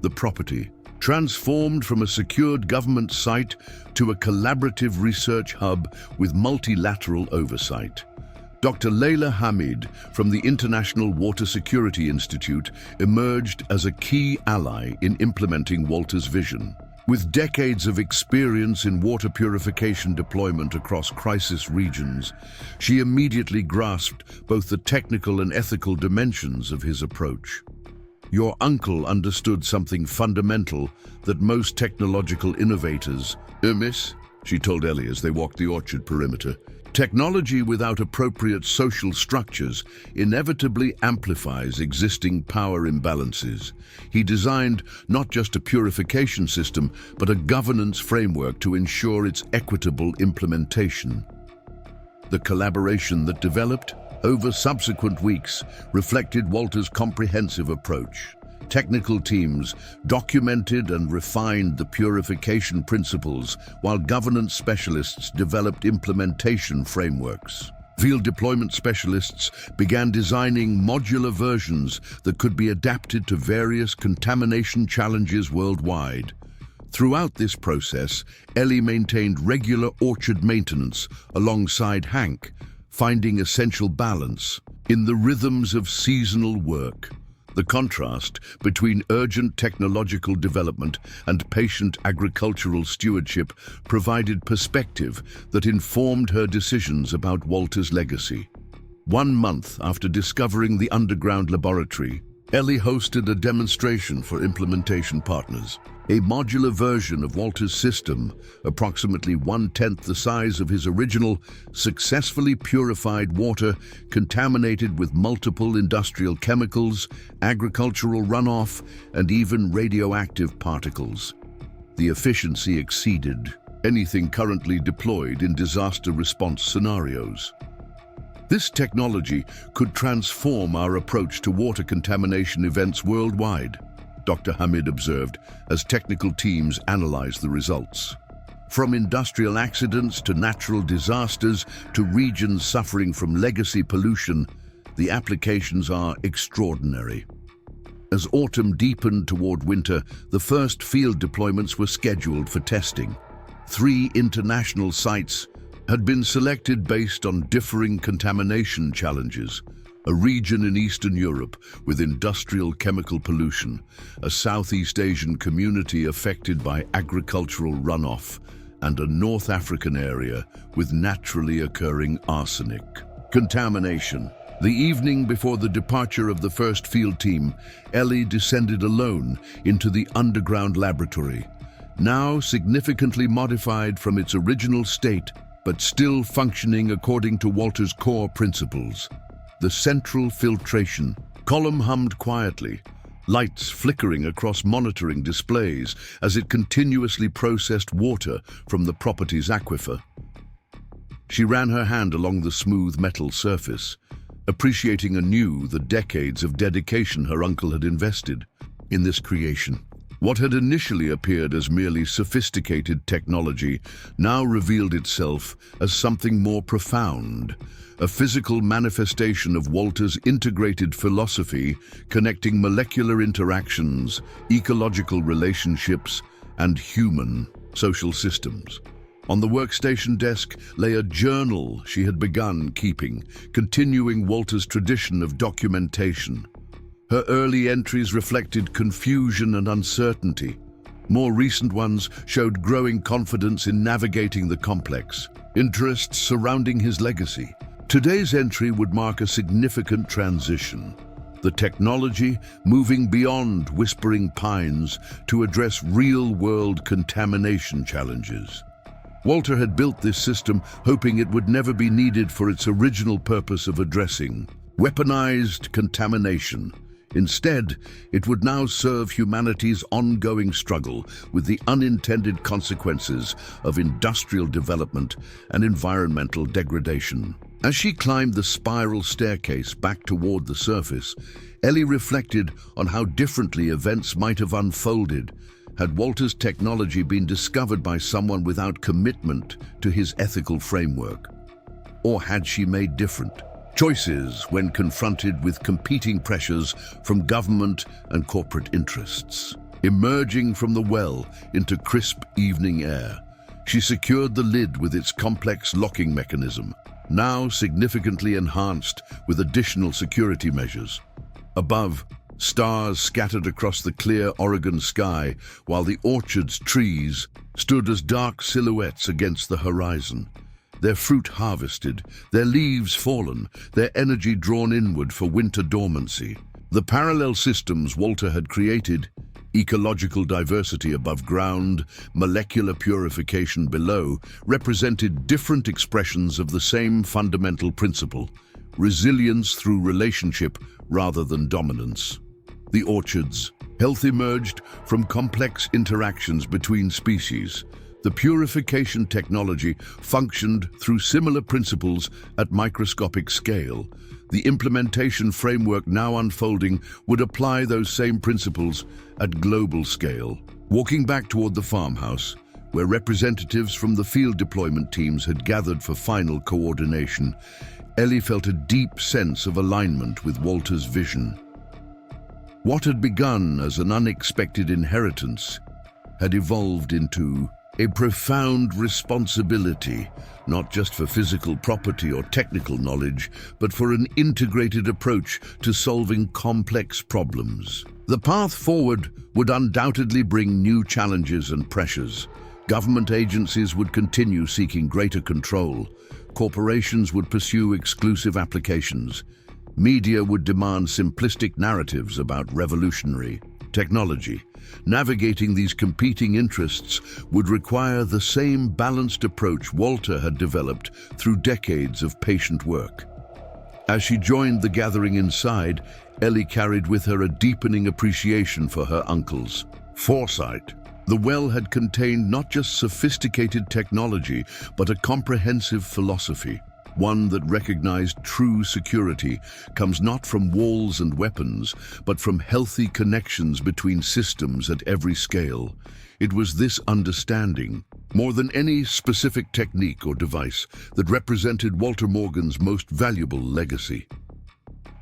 The property, transformed from a secured government site to a collaborative research hub with multilateral oversight. Dr. Leila Hamid from the International Water Security Institute emerged as a key ally in implementing Walter's vision. With decades of experience in water purification deployment across crisis regions, she immediately grasped both the technical and ethical dimensions of his approach. Your uncle understood something fundamental that most technological innovators miss, she told Ellie as they walked the orchard perimeter. Technology without appropriate social structures inevitably amplifies existing power imbalances. He designed not just a purification system, but a governance framework to ensure its equitable implementation. The collaboration that developed over subsequent weeks reflected Walter's comprehensive approach. Technical teams documented and refined the purification principles, while governance specialists developed implementation frameworks. Field deployment specialists began designing modular versions that could be adapted to various contamination challenges worldwide. Throughout this process, Ellie maintained regular orchard maintenance alongside Hank, finding essential balance in the rhythms of seasonal work. The contrast between urgent technological development and patient agricultural stewardship provided perspective that informed her decisions about Walter's legacy. 1 month after discovering the underground laboratory, Ellie hosted a demonstration for implementation partners. A modular version of Walter's system, approximately 1/10 the size of his original, successfully purified water contaminated with multiple industrial chemicals, agricultural runoff, and even radioactive particles. The efficiency exceeded anything currently deployed in disaster response scenarios. This technology could transform our approach to water contamination events worldwide, Dr. Hamid observed as technical teams analyzed the results. From industrial accidents to natural disasters to regions suffering from legacy pollution, the applications are extraordinary. As autumn deepened toward winter, the first field deployments were scheduled for testing. 3 international sites had been selected based on differing contamination challenges. A region in Eastern Europe with industrial chemical pollution, a Southeast Asian community affected by agricultural runoff, and a North African area with naturally occurring arsenic contamination. The evening before the departure of the first field team, Ellie descended alone into the underground laboratory, now significantly modified from its original state, but still functioning according to Walter's core principles. The central filtration column hummed quietly, lights flickering across monitoring displays as it continuously processed water from the property's aquifer. She ran her hand along the smooth metal surface, appreciating anew the decades of dedication her uncle had invested in this creation. What had initially appeared as merely sophisticated technology now revealed itself as something more profound, a physical manifestation of Walter's integrated philosophy connecting molecular interactions, ecological relationships, and human social systems. On the workstation desk lay a journal she had begun keeping, continuing Walter's tradition of documentation. Her early entries reflected confusion and uncertainty. More recent ones showed growing confidence in navigating the complex interests surrounding his legacy. Today's entry would mark a significant transition. The technology moving beyond whispering pines to address real-world contamination challenges. Walter had built this system hoping it would never be needed for its original purpose of addressing weaponized contamination. Instead, it would now serve humanity's ongoing struggle with the unintended consequences of industrial development and environmental degradation. As she climbed the spiral staircase back toward the surface, Ellie reflected on how differently events might have unfolded had Walter's technology been discovered by someone without commitment to his ethical framework. Or had she made different choices when confronted with competing pressures from government and corporate interests? Emerging from the well into crisp evening air, she secured the lid with its complex locking mechanism. now significantly enhanced with additional security measures. Above, stars scattered across the clear Oregon sky, while the orchard's trees stood as dark silhouettes against the horizon. Their fruit harvested, their leaves fallen, their energy drawn inward for winter dormancy. The parallel systems Walter had created, ecological diversity above ground, molecular purification below, represented different expressions of the same fundamental principle: resilience through relationship rather than dominance. The orchards, health emerged from complex interactions between species. The purification technology functioned through similar principles at microscopic scale. The implementation framework now unfolding would apply those same principles at global scale. Walking back toward the farmhouse, where representatives from the field deployment teams had gathered for final coordination, Ellie felt a deep sense of alignment with Walter's vision. What had begun as an unexpected inheritance had evolved into a profound responsibility, not just for physical property or technical knowledge, but for an integrated approach to solving complex problems. The path forward would undoubtedly bring new challenges and pressures. Government agencies would continue seeking greater control. Corporations would pursue exclusive applications. Media would demand simplistic narratives about revolutionary technology. Navigating these competing interests would require the same balanced approach Walter had developed through decades of patient work. As she joined the gathering inside, Ellie carried with her a deepening appreciation for her uncle's foresight. The well had contained not just sophisticated technology, but a comprehensive philosophy. One that recognized true security comes not from walls and weapons, but from healthy connections between systems at every scale. It was this understanding, more than any specific technique or device, that represented Walter Morgan's most valuable legacy.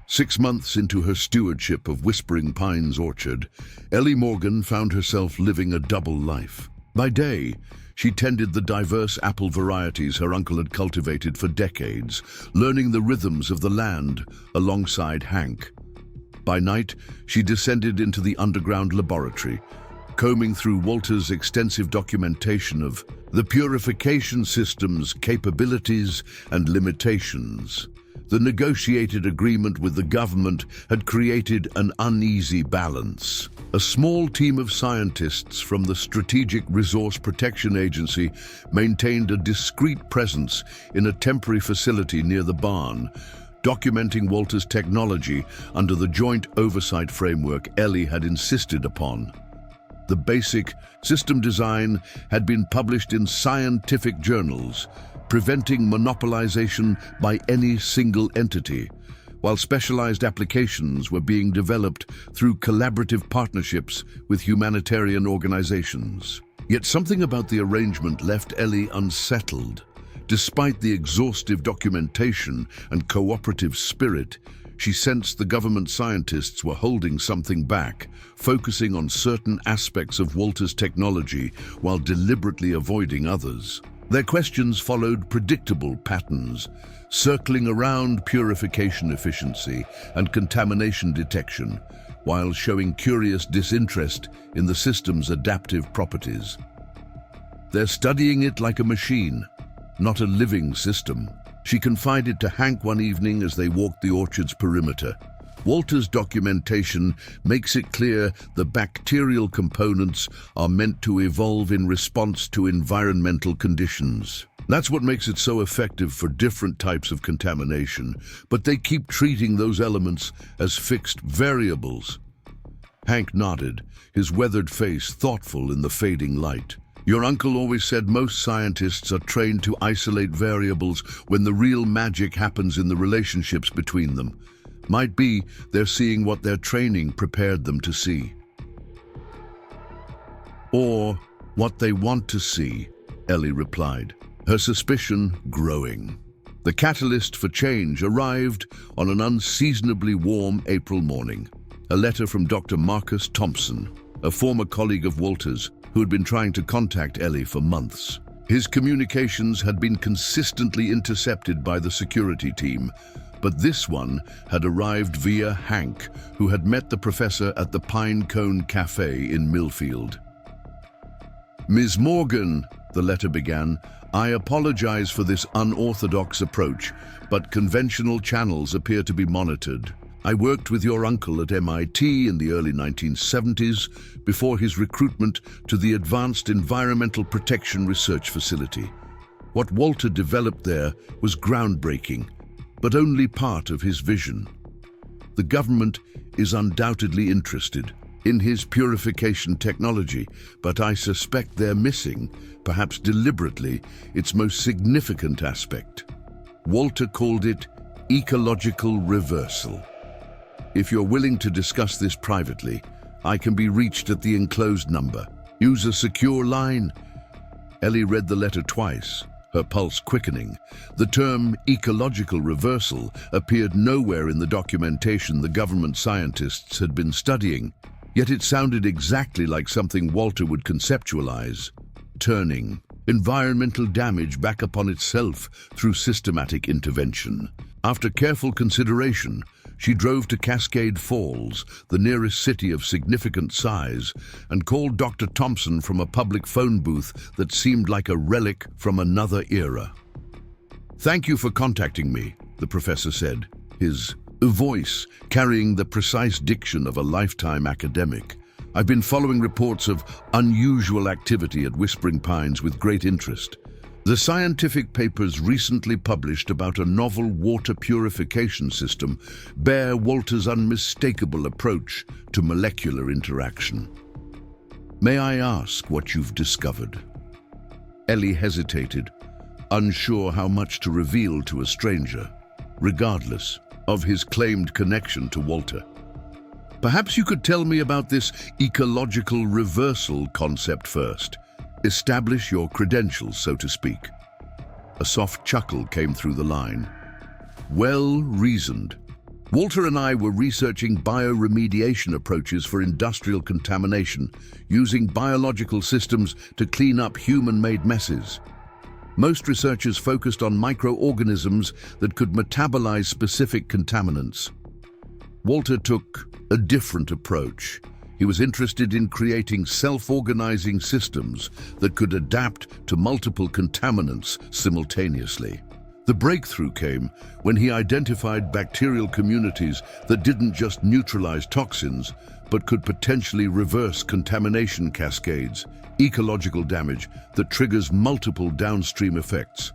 6 months into her stewardship of Whispering Pines Orchard, Ellie Morgan found herself living a double life. By day, she tended the diverse apple varieties her uncle had cultivated for decades, learning the rhythms of the land alongside Hank. By night, she descended into the underground laboratory, combing through Walter's extensive documentation of the purification system's capabilities and limitations. The negotiated agreement with the government had created an uneasy balance. A small team of scientists from the Strategic Resource Protection Agency maintained a discreet presence in a temporary facility near the barn, documenting Walter's technology under the joint oversight framework Ellie had insisted upon. The basic system design had been published in scientific journals, preventing monopolization by any single entity, while specialized applications were being developed through collaborative partnerships with humanitarian organizations. Yet something about the arrangement left Ellie unsettled. Despite the exhaustive documentation and cooperative spirit, she sensed the government scientists were holding something back, focusing on certain aspects of Walter's technology while deliberately avoiding others. Their questions followed predictable patterns, circling around purification efficiency and contamination detection, while showing curious disinterest in the system's adaptive properties. They're studying it like a machine, not a living system, she confided to Hank one evening as they walked the orchard's perimeter. Walter's documentation makes it clear the bacterial components are meant to evolve in response to environmental conditions. That's what makes it so effective for different types of contamination, but they keep treating those elements as fixed variables. Hank nodded, his weathered face thoughtful in the fading light. Your uncle always said most scientists are trained to isolate variables when the real magic happens in the relationships between them. Might be they're seeing what their training prepared them to see. Or what they want to see, Ellie replied, her suspicion growing. The catalyst for change arrived on an unseasonably warm April morning. A letter from Dr. Marcus Thompson, a former colleague of Walter's, who had been trying to contact Ellie for months. His communications had been consistently intercepted by the security team, but this one had arrived via Hank, who had met the professor at the Pine Cone Cafe in Millfield. "Ms. Morgan," the letter began, "I apologize for this unorthodox approach, but conventional channels appear to be monitored. I worked with your uncle at MIT in the early 1970s before his recruitment to the Advanced Environmental Protection Research Facility. What Walter developed there was groundbreaking, but only part of his vision. The government is undoubtedly interested in his purification technology, but I suspect they're missing, perhaps deliberately, its most significant aspect. Walter called it ecological reversal. If you're willing to discuss this privately, I can be reached at the enclosed number. Use a secure line." Ellie read the letter twice, her pulse quickening. The term ecological reversal appeared nowhere in the documentation the government scientists had been studying, yet it sounded exactly like something Walter would conceptualize: turning environmental damage back upon itself through systematic intervention. After careful consideration, she drove to Cascade Falls, the nearest city of significant size, and called Dr. Thompson from a public phone booth that seemed like a relic from another era. "Thank you for contacting me," the professor said, his voice carrying the precise diction of a lifetime academic. "I've been following reports of unusual activity at Whispering Pines with great interest. The scientific papers recently published about a novel water purification system bear Walter's unmistakable approach to molecular interaction. May I ask what you've discovered?" Ellie hesitated, unsure how much to reveal to a stranger, regardless of his claimed connection to Walter. "Perhaps you could tell me about this ecological reversal concept first. Establish your credentials, so to speak." A soft chuckle came through the line. "Well reasoned. Walter and I were researching bioremediation approaches for industrial contamination, using biological systems to clean up human-made messes. Most researchers focused on microorganisms that could metabolize specific contaminants. Walter took a different approach. He was interested in creating self-organizing systems that could adapt to multiple contaminants simultaneously. The breakthrough came when he identified bacterial communities that didn't just neutralize toxins, but could potentially reverse contamination cascades, ecological damage that triggers multiple downstream effects.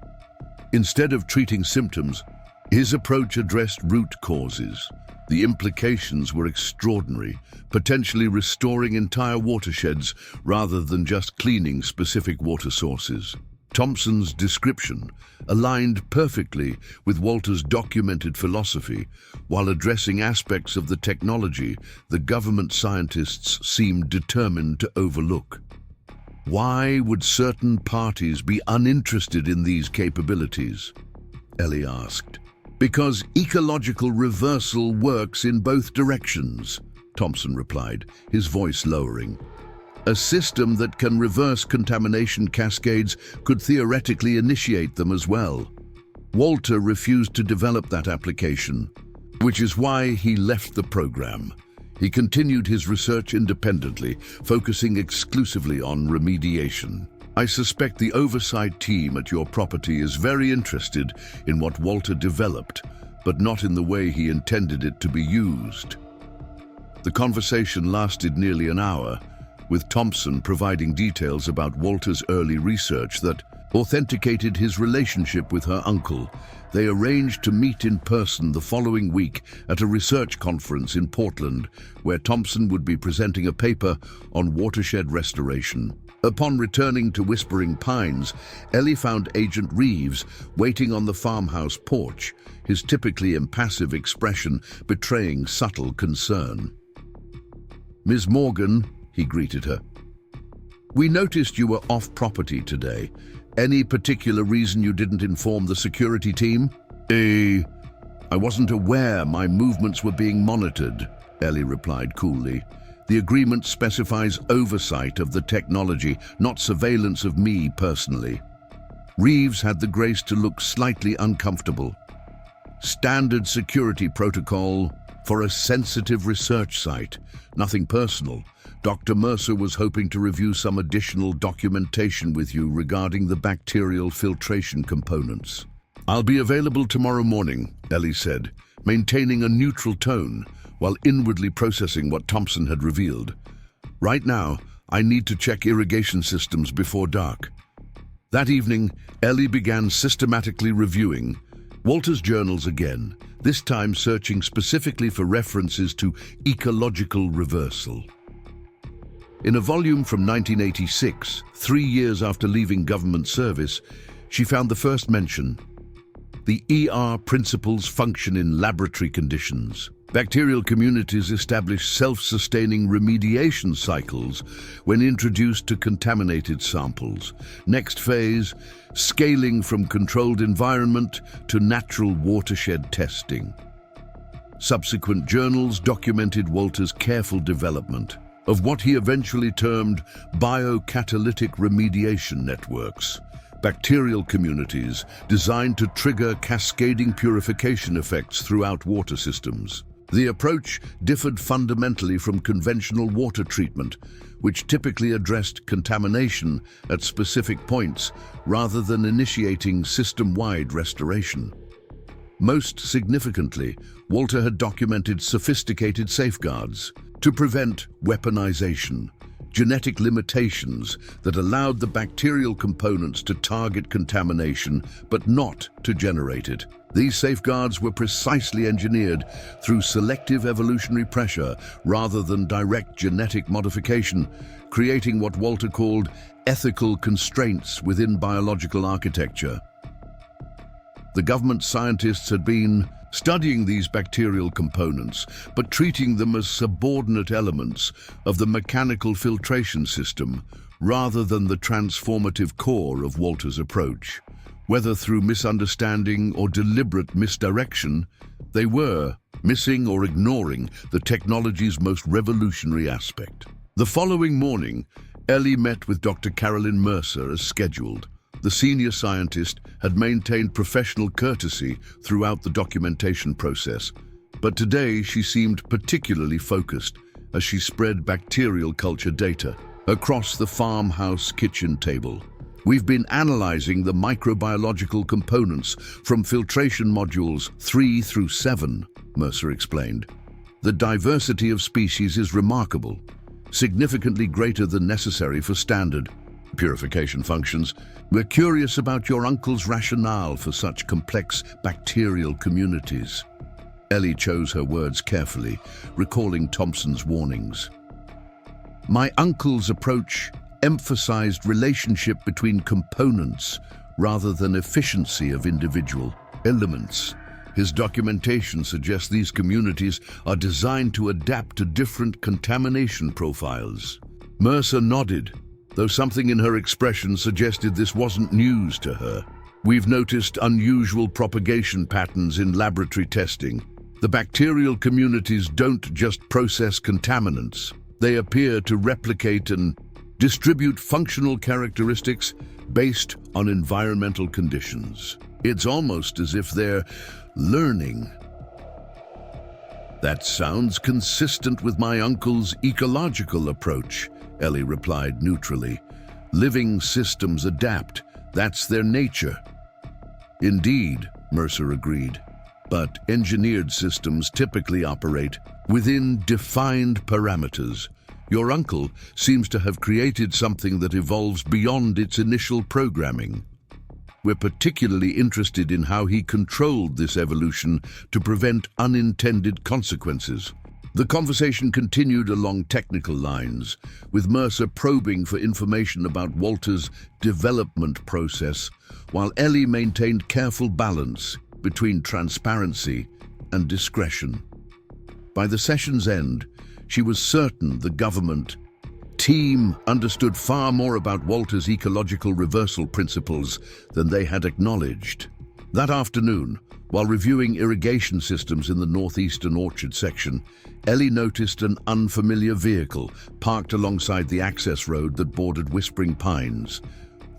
Instead of treating symptoms, his approach addressed root causes. The implications were extraordinary, potentially restoring entire watersheds rather than just cleaning specific water sources. Thompson's description aligned perfectly with Walter's documented philosophy, while addressing aspects of the technology the government scientists seemed determined to overlook. Why would certain parties be uninterested in these capabilities? Ellie asked. "Because ecological reversal works in both directions," Thompson replied, his voice lowering. "A system that can reverse contamination cascades could theoretically initiate them as well. Walter refused to develop that application, which is why he left the program. He continued his research independently, focusing exclusively on remediation. I suspect the oversight team at your property is very interested in what Walter developed, but not in the way he intended it to be used." The conversation lasted nearly an hour, with Thompson providing details about Walter's early research that authenticated his relationship with her uncle. They arranged to meet in person the following week at a research conference in Portland, where Thompson would be presenting a paper on watershed restoration. Upon returning to Whispering Pines, Ellie found Agent Reeves waiting on the farmhouse porch, his typically impassive expression betraying subtle concern. "Ms. Morgan," he greeted her. "We noticed you were off-property today. Any particular reason you didn't inform the security team?" I wasn't aware my movements were being monitored," Ellie replied coolly. "The agreement specifies oversight of the technology, not surveillance of me personally." Reeves had the grace to look slightly uncomfortable. Standard security protocol for a sensitive research site. Nothing personal. Dr. Mercer was hoping to review some additional documentation with you regarding the bacterial filtration components. I'll be available tomorrow morning, Ellie said, maintaining a neutral tone while inwardly processing what Thompson had revealed. Right now, I need to check irrigation systems before dark. That evening, Ellie began systematically reviewing Walter's journals again, this time searching specifically for references to ecological reversal. In a volume from 1986, 3 years after leaving government service, she found the first mention. The ER principles function in laboratory conditions. Bacterial communities establish self-sustaining remediation cycles when introduced to contaminated samples. Next phase, scaling from controlled environment to natural watershed testing. Subsequent journals documented Walter's careful development of what he eventually termed biocatalytic remediation networks, bacterial communities designed to trigger cascading purification effects throughout water systems. The approach differed fundamentally from conventional water treatment, which typically addressed contamination at specific points rather than initiating system-wide restoration. Most significantly, Walter had documented sophisticated safeguards to prevent weaponization, genetic limitations that allowed the bacterial components to target contamination but not to generate it. These safeguards were precisely engineered through selective evolutionary pressure rather than direct genetic modification, creating what Walter called ethical constraints within biological architecture. The government scientists had been studying these bacterial components, but treating them as subordinate elements of the mechanical filtration system rather than the transformative core of Walter's approach. Whether through misunderstanding or deliberate misdirection, they were missing or ignoring the technology's most revolutionary aspect. The following morning, Ellie met with Dr. Carolyn Mercer as scheduled. The senior scientist had maintained professional courtesy throughout the documentation process, but today she seemed particularly focused as she spread bacterial culture data across the farmhouse kitchen table. We've been analyzing the microbiological components from filtration modules 3 through 7, Mercer explained. The diversity of species is remarkable, significantly greater than necessary for standard purification functions. We're curious about your uncle's rationale for such complex bacterial communities. Ellie chose her words carefully, recalling Thompson's warnings. My uncle's approach emphasized relationship between components rather than efficiency of individual elements. His documentation suggests these communities are designed to adapt to different contamination profiles. Mercer nodded, though something in her expression suggested this wasn't news to her. We've noticed unusual propagation patterns in laboratory testing. The bacterial communities don't just process contaminants. They appear to replicate and distribute functional characteristics based on environmental conditions. It's almost as if they're learning. That sounds consistent with my uncle's ecological approach, Ellie replied neutrally. Living systems adapt. That's their nature. Indeed, Mercer agreed. But engineered systems typically operate within defined parameters. Your uncle seems to have created something that evolves beyond its initial programming. We're particularly interested in how he controlled this evolution to prevent unintended consequences. The conversation continued along technical lines, with Mercer probing for information about Walter's development process, while Ellie maintained careful balance between transparency and discretion. By the session's end, she was certain the government team understood far more about Walter's ecological reversal principles than they had acknowledged. That afternoon, while reviewing irrigation systems in the northeastern orchard section, Ellie noticed an unfamiliar vehicle parked alongside the access road that bordered whispering pines.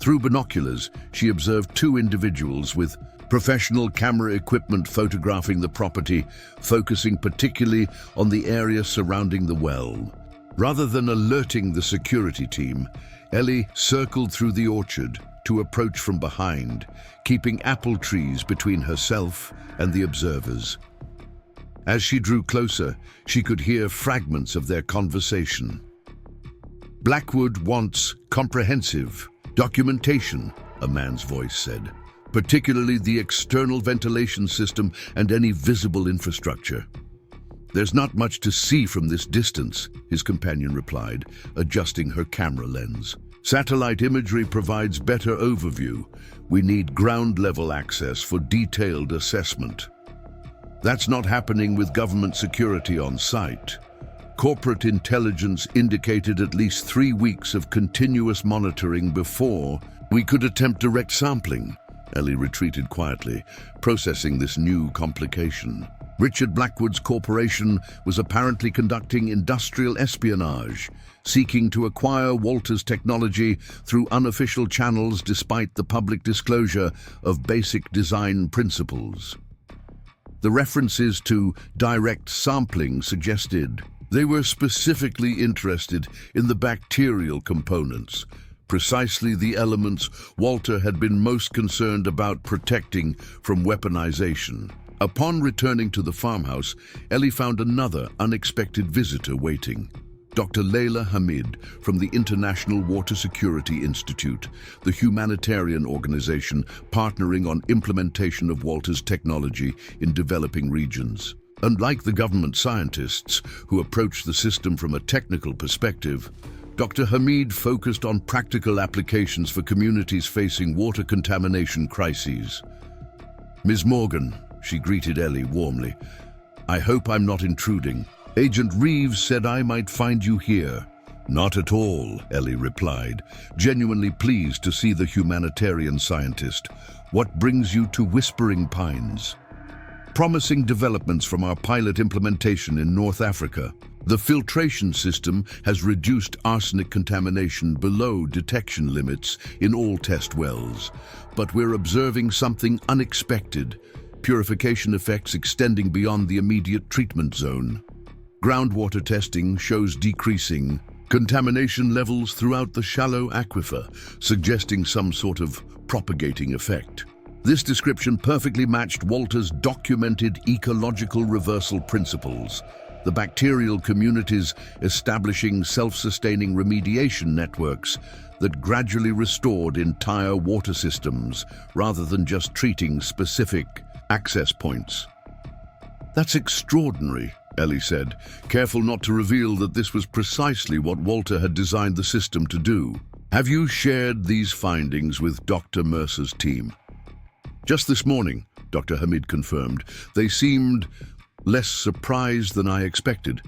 Through binoculars, she observed two individuals with professional camera equipment photographing the property, focusing particularly on the area surrounding the well. Rather than alerting the security team, Ellie circled through the orchard to approach from behind, keeping apple trees between herself and the observers. As she drew closer, she could hear fragments of their conversation. "Blackwood wants comprehensive documentation," a man's voice said, "particularly the external ventilation system and any visible infrastructure." "There's not much to see from this distance," his companion replied, adjusting her camera lens. "Satellite imagery provides better overview. We need ground-level access for detailed assessment." That's not happening with government security on site. Corporate intelligence indicated at least 3 weeks of continuous monitoring before we could attempt direct sampling. Ellie retreated quietly, processing this new complication. Richard Blackwood's corporation was apparently conducting industrial espionage, seeking to acquire Walter's technology through unofficial channels despite the public disclosure of basic design principles. The references to direct sampling suggested they were specifically interested in the bacterial components, precisely the elements Walter had been most concerned about protecting from weaponization. Upon returning to the farmhouse, Ellie found another unexpected visitor waiting. Dr. Leila Hamid from the International Water Security Institute, the humanitarian organization partnering on implementation of Walter's technology in developing regions. Unlike the government scientists who approached the system from a technical perspective, Dr. Hamid focused on practical applications for communities facing water contamination crises. "Ms. Morgan," she greeted Ellie warmly, "I hope I'm not intruding. Agent Reeves said I might find you here." "Not at all," Ellie replied, genuinely pleased to see the humanitarian scientist. "What brings you to Whispering Pines?" "Promising developments from our pilot implementation in North Africa. The filtration system has reduced arsenic contamination below detection limits in all test wells, but we're observing something unexpected, purification effects extending beyond the immediate treatment zone. Groundwater testing shows decreasing contamination levels throughout the shallow aquifer, suggesting some sort of propagating effect." This description perfectly matched Walter's documented ecological reversal principles, the bacterial communities establishing self-sustaining remediation networks that gradually restored entire water systems rather than just treating specific access points. "That's extraordinary," Ellie said, careful not to reveal that this was precisely what Walter had designed the system to do. "Have you shared these findings with Dr. Mercer's team?" "Just this morning," Dr. Hamid confirmed. "They seemed less surprised than I expected,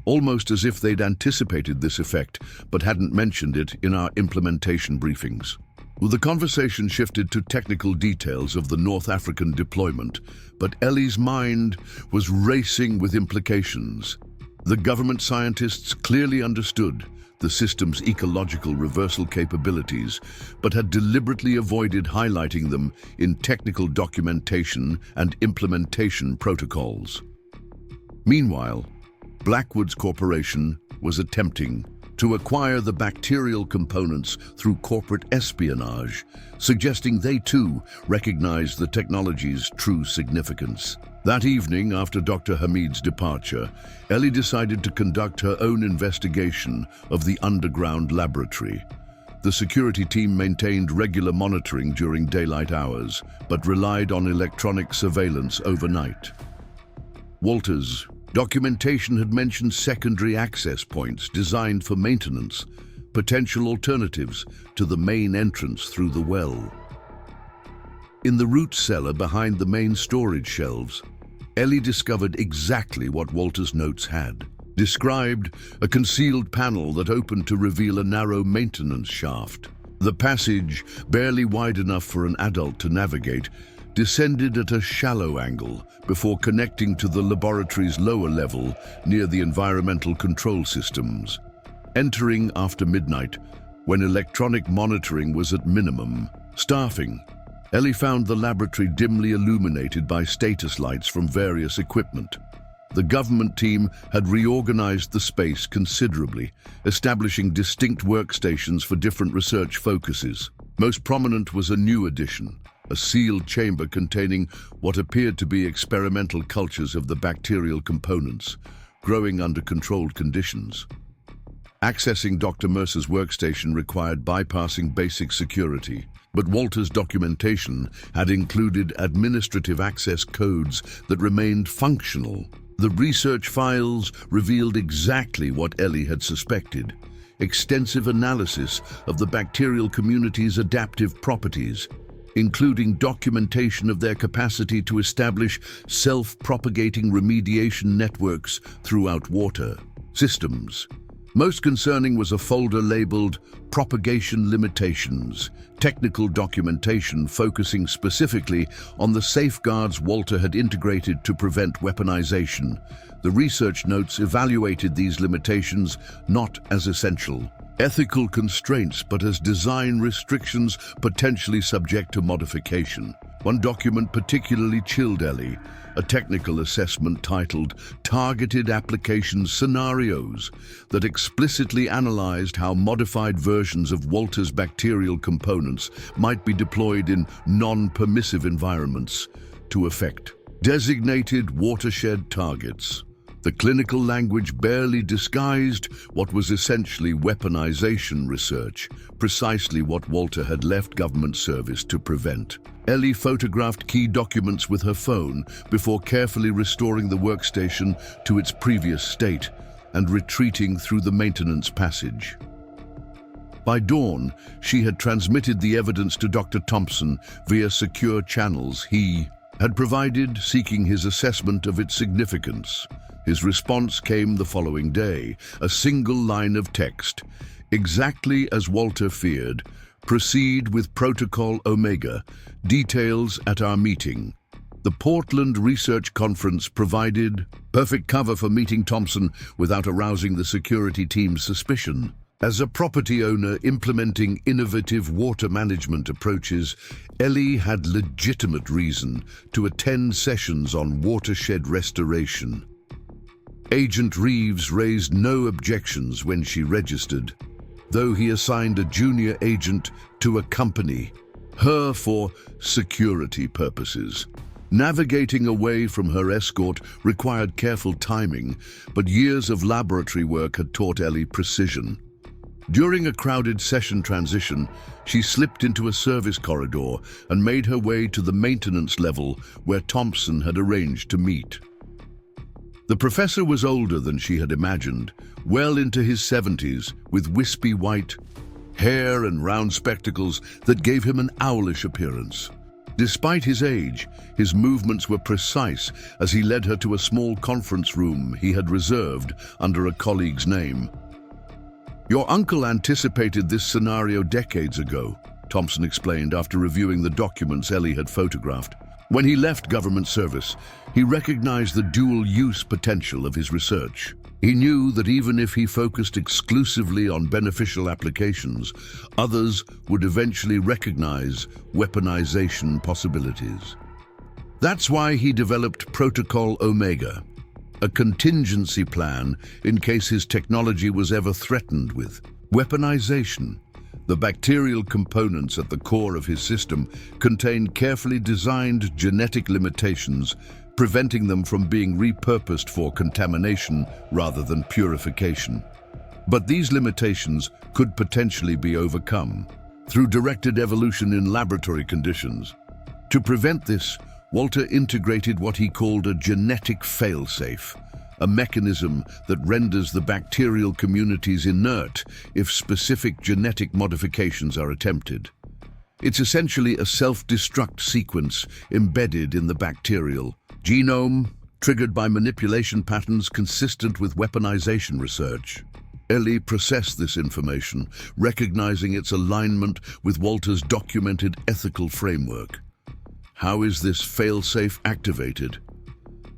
almost as if they'd anticipated this effect but hadn't mentioned it in our implementation briefings." Well, the conversation shifted to technical details of the North African deployment, but Ellie's mind was racing with implications. The government scientists clearly understood the system's ecological reversal capabilities, but had deliberately avoided highlighting them in technical documentation and implementation protocols. Meanwhile, Blackwood's corporation was attempting to acquire the bacterial components through corporate espionage, suggesting they too recognized the technology's true significance. That evening, after Dr. Hamid's departure, Ellie decided to conduct her own investigation of the underground laboratory. The security team maintained regular monitoring during daylight hours, but relied on electronic surveillance overnight. Walter's documentation had mentioned secondary access points designed for maintenance, potential alternatives to the main entrance through the well. In the root cellar behind the main storage shelves, Ellie discovered exactly what Walter's notes had. Described a concealed panel that opened to reveal a narrow maintenance shaft. The passage, barely wide enough for an adult to navigate, descended at a shallow angle before connecting to the laboratory's lower level near the environmental control systems. Entering after midnight, when electronic monitoring was at minimum. Staffing. Ellie found the laboratory dimly illuminated by status lights from various equipment. The government team had reorganized the space considerably, establishing distinct workstations for different research focuses. Most prominent was a new addition, a sealed chamber containing what appeared to be experimental cultures of the bacterial components, growing under controlled conditions. Accessing Dr. Mercer's workstation required bypassing basic security, but Walter's documentation had included administrative access codes that remained functional. The research files revealed exactly what Ellie had suspected: extensive analysis of the bacterial community's adaptive properties, including documentation of their capacity to establish self-propagating remediation networks throughout water systems. Most concerning was a folder labeled Propagation Limitations, technical documentation focusing specifically on the safeguards Walter had integrated to prevent weaponization. The research notes evaluated these limitations not as essential ethical constraints, but as design restrictions potentially subject to modification. One document particularly chilled Ellie, a technical assessment titled Targeted Application Scenarios that explicitly analyzed how modified versions of Walter's bacterial components might be deployed in non-permissive environments to affect designated watershed targets. The clinical language barely disguised what was essentially weaponization research, precisely what Walter had left government service to prevent. Ellie photographed key documents with her phone before carefully restoring the workstation to its previous state and retreating through the maintenance passage. By dawn, she had transmitted the evidence to Dr. Thompson via secure channels he had provided, seeking his assessment of its significance. His response came the following day, a single line of text. Exactly as Walter feared. Proceed with Protocol Omega. Details at our meeting. The Portland Research Conference provided perfect cover for meeting Thompson without arousing the security team's suspicion. As a property owner implementing innovative water management approaches, Ellie had legitimate reason to attend sessions on watershed restoration. Agent Reeves raised no objections when she registered, though he assigned a junior agent to accompany her for security purposes. Navigating away from her escort required careful timing, but years of laboratory work had taught Ellie precision. During a crowded session transition, she slipped into a service corridor and made her way to the maintenance level where Thompson had arranged to meet. The professor was older than she had imagined, well into his 70s, with wispy white hair and round spectacles that gave him an owlish appearance. Despite his age, his movements were precise as he led her to a small conference room he had reserved under a colleague's name. "Your uncle anticipated this scenario decades ago," Thompson explained after reviewing the documents Ellie had photographed. When he left government service, he recognized the dual-use potential of his research. He knew that even if he focused exclusively on beneficial applications, others would eventually recognize weaponization possibilities. That's why he developed Protocol Omega, a contingency plan in case his technology was ever threatened with weaponization. The bacterial components at the core of his system contained carefully designed genetic limitations, preventing them from being repurposed for contamination rather than purification. But these limitations could potentially be overcome through directed evolution in laboratory conditions. To prevent this, Walter integrated what he called a genetic failsafe, a mechanism that renders the bacterial communities inert if specific genetic modifications are attempted. It's essentially a self-destruct sequence embedded in the bacterial genome, triggered by manipulation patterns consistent with weaponization research. Ellie processed this information, recognizing its alignment with Walter's documented ethical framework. How is this failsafe activated?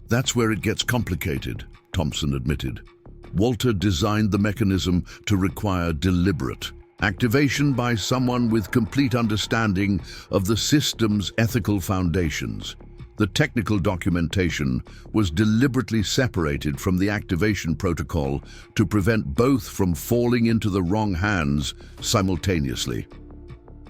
That's where it gets complicated, Thompson admitted. Walter designed the mechanism to require deliberate Activation by someone with complete understanding of the system's ethical foundations. The technical documentation was deliberately separated from the activation protocol to prevent both from falling into the wrong hands simultaneously.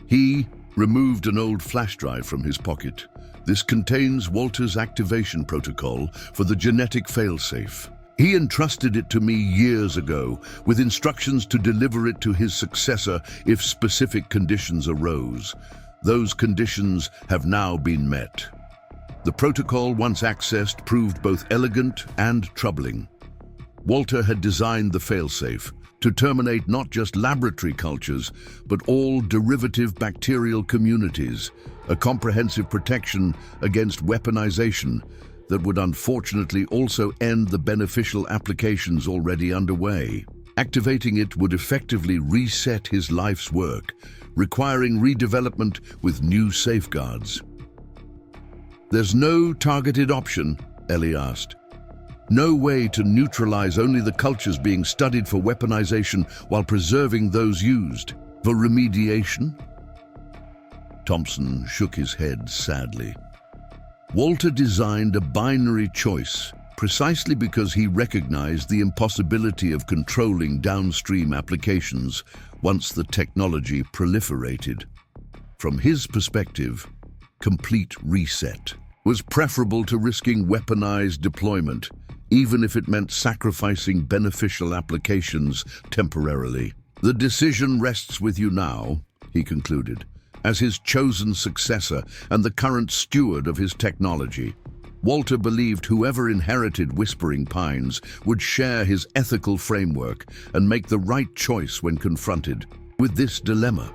He removed an old flash drive from his pocket. This contains Walter's activation protocol for the genetic failsafe. He entrusted it to me years ago, with instructions to deliver it to his successor if specific conditions arose. Those conditions have now been met. The protocol, once accessed, proved both elegant and troubling. Walter had designed the failsafe to terminate not just laboratory cultures, but all derivative bacterial communities, a comprehensive protection against weaponization that would unfortunately also end the beneficial applications already underway. Activating it would effectively reset his life's work, requiring redevelopment with new safeguards. "There's no targeted option?" Ellie asked. "No way to neutralize only the cultures being studied for weaponization while preserving those used for remediation?" Thompson shook his head sadly. Walter designed a binary choice precisely because he recognized the impossibility of controlling downstream applications once the technology proliferated. From his perspective, complete reset was preferable to risking weaponized deployment, even if it meant sacrificing beneficial applications temporarily. "The decision rests with you now," he concluded, as his chosen successor and the current steward of his technology. Walter believed whoever inherited Whispering Pines would share his ethical framework and make the right choice when confronted with this dilemma.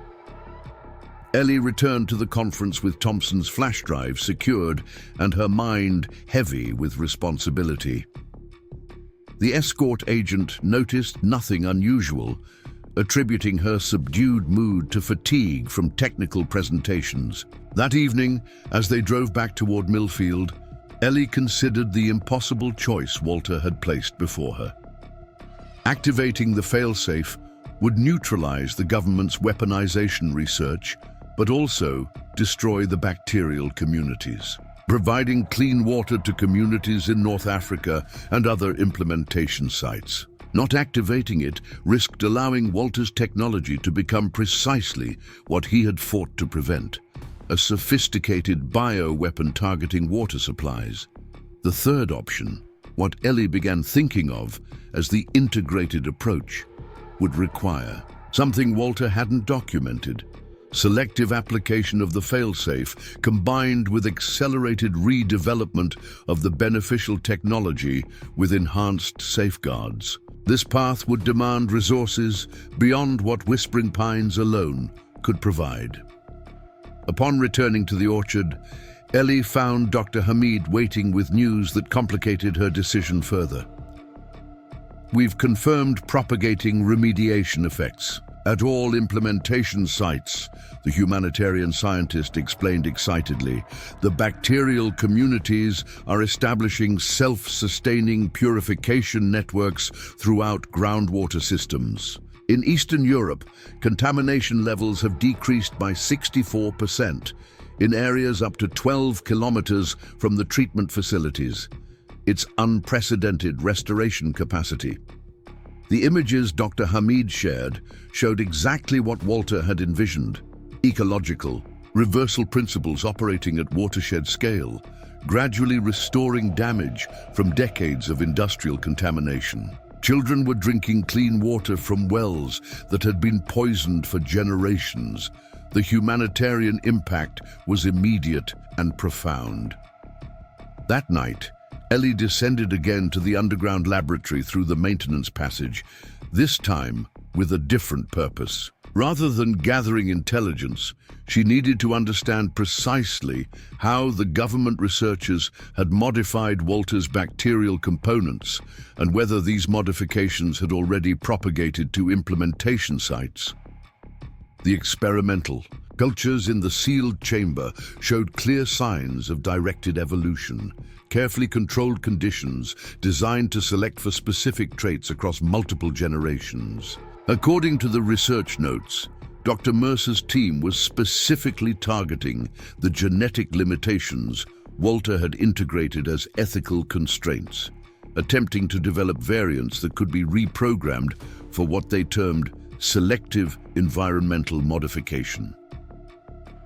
Ellie returned to the conference with Thompson's flash drive secured and her mind heavy with responsibility. The escort agent noticed nothing unusual, attributing her subdued mood to fatigue from technical presentations. That evening, as they drove back toward Millfield, Ellie considered the impossible choice Walter had placed before her. Activating the failsafe would neutralize the government's weaponization research, but also destroy the bacterial communities, providing clean water to communities in North Africa and other implementation sites. Not activating it risked allowing Walter's technology to become precisely what he had fought to prevent: a sophisticated bioweapon targeting water supplies. The third option, what Ellie began thinking of as the integrated approach, would require something Walter hadn't documented: selective application of the failsafe combined with accelerated redevelopment of the beneficial technology with enhanced safeguards. This path would demand resources beyond what Whispering Pines alone could provide. Upon returning to the orchard, Ellie found Dr. Hamid waiting with news that complicated her decision further. "We've confirmed propagating remediation effects at all implementation sites," the humanitarian scientist explained excitedly. "The bacterial communities are establishing self-sustaining purification networks throughout groundwater systems. In Eastern Europe, contamination levels have decreased by 64% in areas up to 12 kilometers from the treatment facilities. It's unprecedented restoration capacity." The images Dr. Hamid shared showed exactly what Walter had envisioned: ecological, reversal principles operating at watershed scale, gradually restoring damage from decades of industrial contamination. Children were drinking clean water from wells that had been poisoned for generations. The humanitarian impact was immediate and profound. That night, Ellie descended again to the underground laboratory through the maintenance passage, this time with a different purpose. Rather than gathering intelligence, she needed to understand precisely how the government researchers had modified Walter's bacterial components and whether these modifications had already propagated to implementation sites. The experimental cultures in the sealed chamber showed clear signs of directed evolution, carefully controlled conditions designed to select for specific traits across multiple generations. According to the research notes, Dr. Mercer's team was specifically targeting the genetic limitations Walter had integrated as ethical constraints, attempting to develop variants that could be reprogrammed for what they termed selective environmental modification.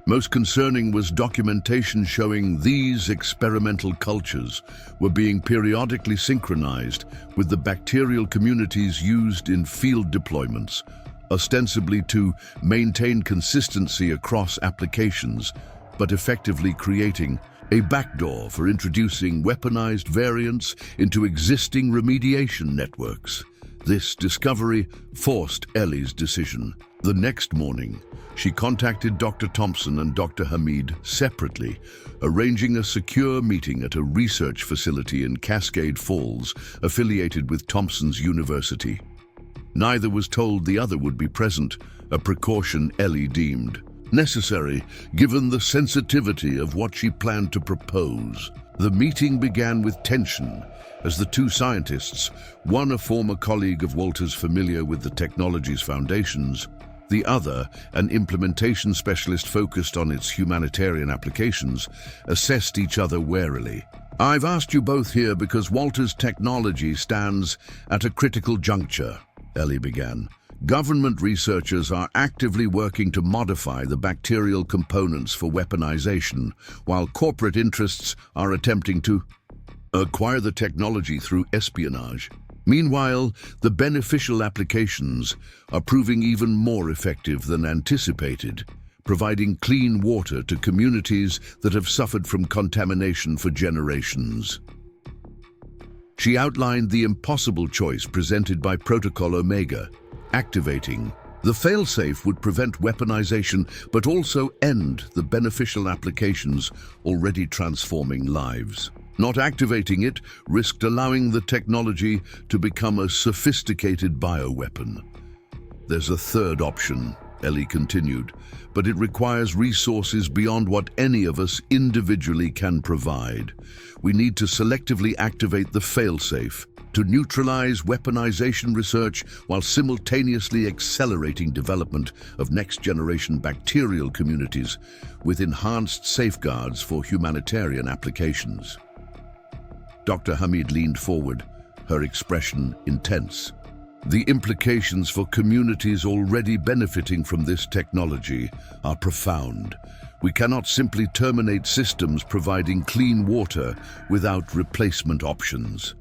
Most concerning was documentation showing these experimental cultures were being periodically synchronized with the bacterial communities used in field deployments, ostensibly to maintain consistency across applications, but effectively creating a backdoor for introducing weaponized variants into existing remediation networks. This discovery forced Ellie's decision. The next morning, she contacted Dr. Thompson and Dr. Hamid separately, arranging a secure meeting at a research facility in Cascade Falls, affiliated with Thompson's University. Neither was told the other would be present, a precaution Ellie deemed necessary given the sensitivity of what she planned to propose. The meeting began with tension as the two scientists, one a former colleague of Walter's familiar with the technology's foundations, the other an implementation specialist focused on its humanitarian applications, assessed each other warily. "I've asked you both here because Walter's technology stands at a critical juncture," Ellie began. "Government researchers are actively working to modify the bacterial components for weaponization, while corporate interests are attempting to acquire the technology through espionage. Meanwhile, the beneficial applications are proving even more effective than anticipated, providing clean water to communities that have suffered from contamination for generations." She outlined the impossible choice presented by Protocol Omega: activating the failsafe would prevent weaponization, but also end the beneficial applications already transforming lives. Not activating it risked allowing the technology to become a sophisticated bioweapon. "There's a third option," Ellie continued, "but it requires resources beyond what any of us individually can provide. We need to selectively activate the failsafe to neutralize weaponization research while simultaneously accelerating development of next-generation bacterial communities with enhanced safeguards for humanitarian applications." Dr. Hamid leaned forward, her expression intense. "The implications for communities already benefiting from this technology are profound. We cannot simply terminate systems providing clean water without replacement options.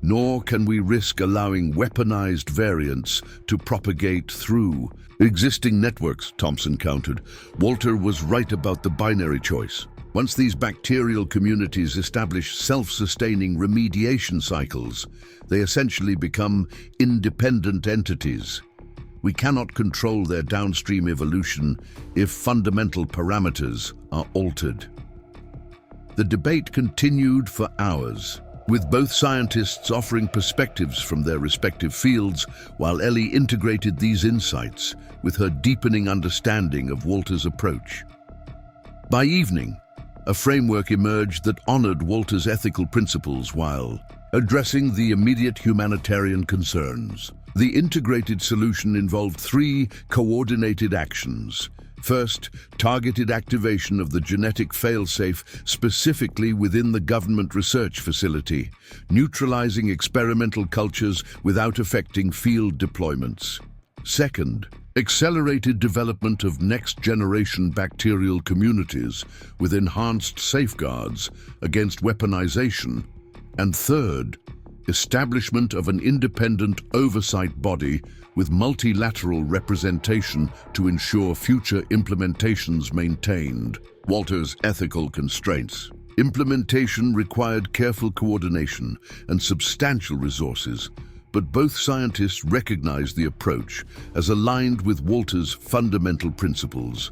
Nor can we risk allowing weaponized variants to propagate through existing networks," Thompson countered. Walter was right about the binary choice. Once these bacterial communities establish self-sustaining remediation cycles, they essentially become independent entities. We cannot control their downstream evolution if fundamental parameters are altered. The debate continued for hours, with both scientists offering perspectives from their respective fields, while Ellie integrated these insights with her deepening understanding of Walter's approach. By evening, a framework emerged that honored Walter's ethical principles while addressing the immediate humanitarian concerns. The integrated solution involved three coordinated actions. First, targeted activation of the genetic failsafe specifically within the government research facility, neutralizing experimental cultures without affecting field deployments. Second, accelerated development of next-generation bacterial communities with enhanced safeguards against weaponization. And third, establishment of an independent oversight body with multilateral representation to ensure future implementations maintained Walter's ethical constraints. Implementation required careful coordination and substantial resources, but both scientists recognized the approach as aligned with Walter's fundamental principles,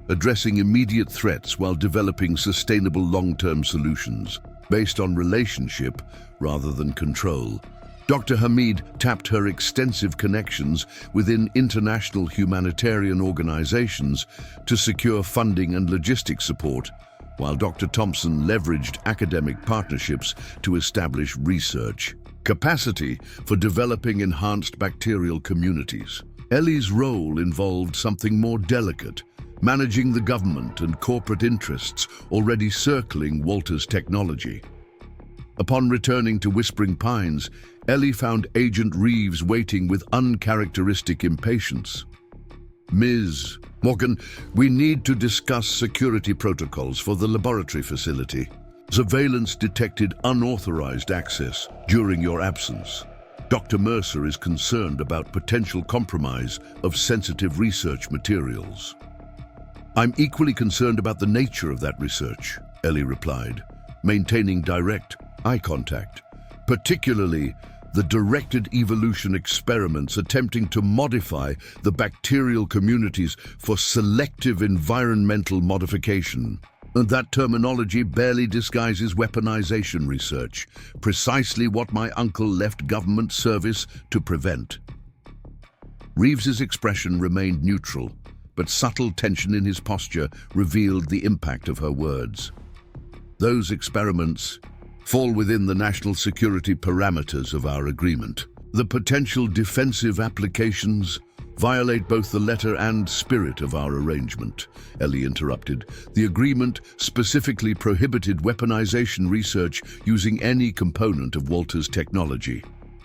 addressing immediate threats while developing sustainable long-term solutions based on relationship rather than control. Dr. Hamid tapped her extensive connections within international humanitarian organizations to secure funding and logistics support, while Dr. Thompson leveraged academic partnerships to establish research capacity for developing enhanced bacterial communities. Ellie's role involved something more delicate, managing the government and corporate interests already circling Walter's technology. Upon returning to Whispering Pines, Ellie found Agent Reeves waiting with uncharacteristic impatience. "Ms. Morgan, we need to discuss security protocols for the laboratory facility. Surveillance detected unauthorized access during your absence. Dr. Mercer is concerned about potential compromise of sensitive research materials." "I'm equally concerned about the nature of that research," Ellie replied, maintaining direct eye contact, particularly the directed evolution experiments attempting to modify the bacterial communities for selective environmental modification. And that terminology barely disguises weaponization research, precisely what my uncle left government service to prevent. Reeves's expression remained neutral, but subtle tension in his posture revealed the impact of her words. "Those experiments fall within the national security parameters of our agreement. The potential defensive applications violate both the letter and spirit of our arrangement," Ellie interrupted. "The agreement specifically prohibited weaponization research using any component of Walter's technology.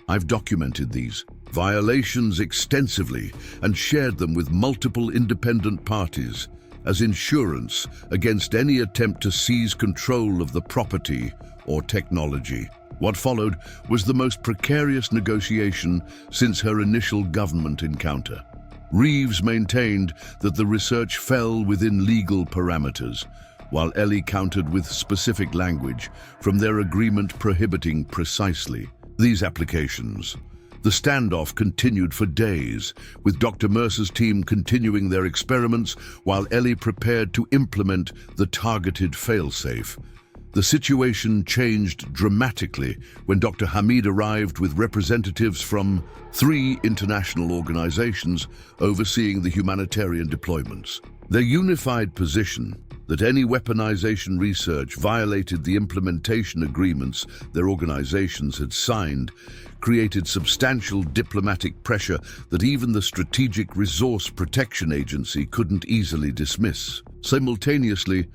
I've documented these violations extensively and shared them with multiple independent parties as insurance against any attempt to seize control of the property or technology." What followed was the most precarious negotiation since her initial government encounter. Reeves maintained that the research fell within legal parameters, while Ellie countered with specific language from their agreement prohibiting precisely these applications. The standoff continued for days, with Dr. Mercer's team continuing their experiments while Ellie prepared to implement the targeted failsafe. The situation changed dramatically when Dr. Hamid arrived with representatives from 3 international organizations overseeing the humanitarian deployments. Their unified position that any weaponization research violated the implementation agreements their organizations had signed created substantial diplomatic pressure that even the Strategic Resource Protection Agency couldn't easily dismiss. Simultaneously,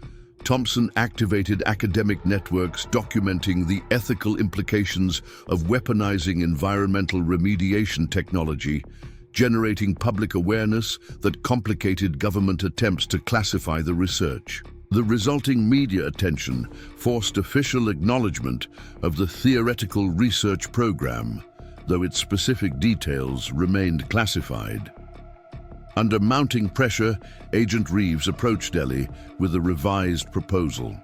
Thompson activated academic networks documenting the ethical implications of weaponizing environmental remediation technology, generating public awareness that complicated government attempts to classify the research. The resulting media attention forced official acknowledgement of the theoretical research program, though its specific details remained classified. Under mounting pressure, Agent Reeves approached Ellie with a revised proposal.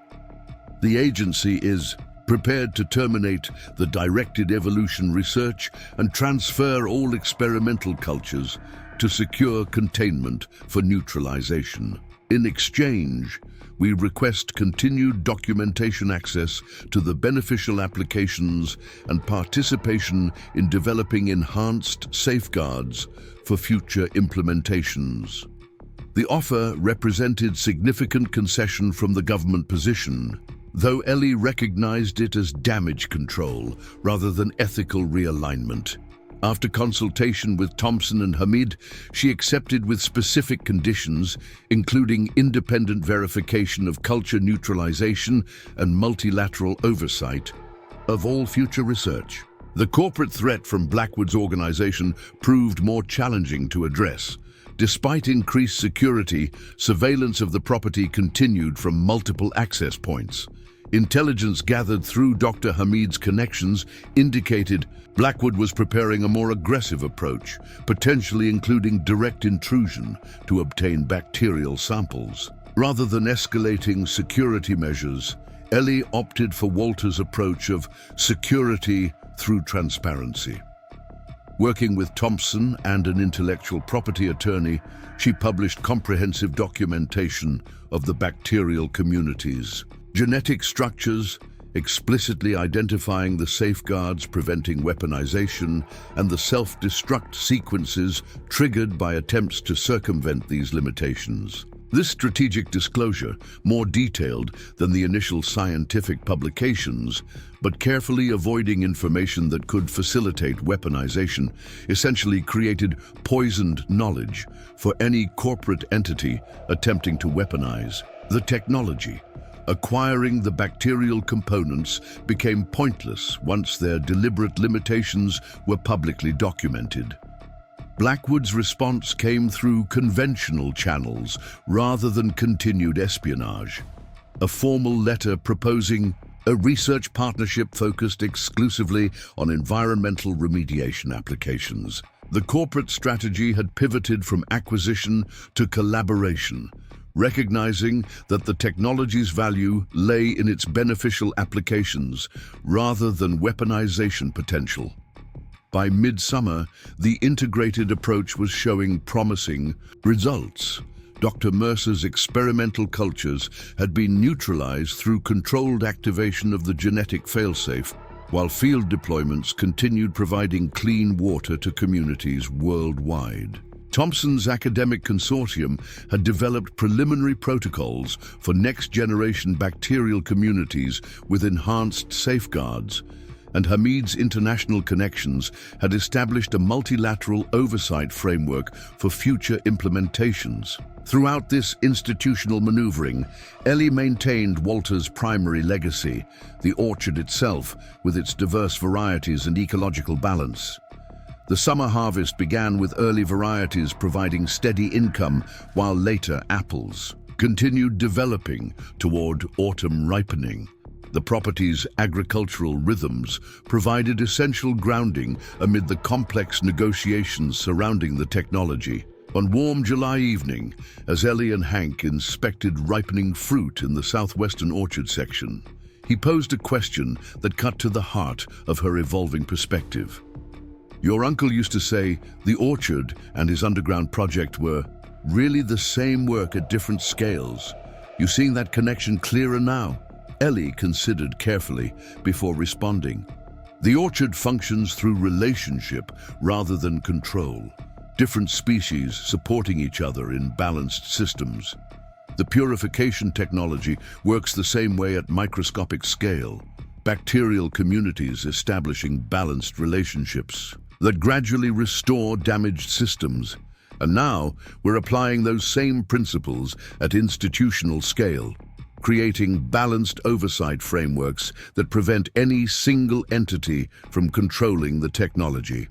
"The agency is prepared to terminate the directed evolution research and transfer all experimental cultures to secure containment for neutralization. In exchange, we request continued documentation access to the beneficial applications and participation in developing enhanced safeguards for future implementations." The offer represented significant concession from the government position, though Ellie recognized it as damage control rather than ethical realignment. After consultation with Thompson and Hamid, she accepted with specific conditions, including independent verification of culture neutralization and multilateral oversight of all future research. The corporate threat from Blackwood's organization proved more challenging to address. Despite increased security, surveillance of the property continued from multiple access points. Intelligence gathered through Dr. Hamid's connections indicated Blackwood was preparing a more aggressive approach, potentially including direct intrusion to obtain bacterial samples. Rather than escalating security measures, Ellie opted for Walter's approach of security through transparency. Working with Thompson and an intellectual property attorney, she published comprehensive documentation of the bacterial communities, genetic structures, explicitly identifying the safeguards preventing weaponization and the self-destruct sequences triggered by attempts to circumvent these limitations. This strategic disclosure, more detailed than the initial scientific publications, but carefully avoiding information that could facilitate weaponization, essentially created poisoned knowledge for any corporate entity attempting to weaponize the technology. Acquiring the bacterial components became pointless once their deliberate limitations were publicly documented. Blackwood's response came through conventional channels rather than continued espionage. A formal letter proposing a research partnership focused exclusively on environmental remediation applications. The corporate strategy had pivoted from acquisition to collaboration, recognizing that the technology's value lay in its beneficial applications rather than weaponization potential. By midsummer, the integrated approach was showing promising results. Dr. Mercer's experimental cultures had been neutralized through controlled activation of the genetic failsafe, while field deployments continued providing clean water to communities worldwide. Thompson's academic consortium had developed preliminary protocols for next-generation bacterial communities with enhanced safeguards, and Hamid's international connections had established a multilateral oversight framework for future implementations. Throughout this institutional maneuvering, Ellie maintained Walter's primary legacy, the orchard itself, with its diverse varieties and ecological balance. The summer harvest began with early varieties providing steady income, while later apples continued developing toward autumn ripening. The property's agricultural rhythms provided essential grounding amid the complex negotiations surrounding the technology. On warm July evening, as Ellie and Hank inspected ripening fruit in the southwestern orchard section, he posed a question that cut to the heart of her evolving perspective. Your uncle used to say the orchard and his underground project were really the same work at different scales. You seeing that connection clearer now? Ellie considered carefully before responding. The orchard functions through relationship rather than control, different species supporting each other in balanced systems. The purification technology works the same way at microscopic scale, bacterial communities establishing balanced relationships that gradually restore damaged systems. And now we're applying those same principles at institutional scale, creating balanced oversight frameworks that prevent any single entity from controlling the technology.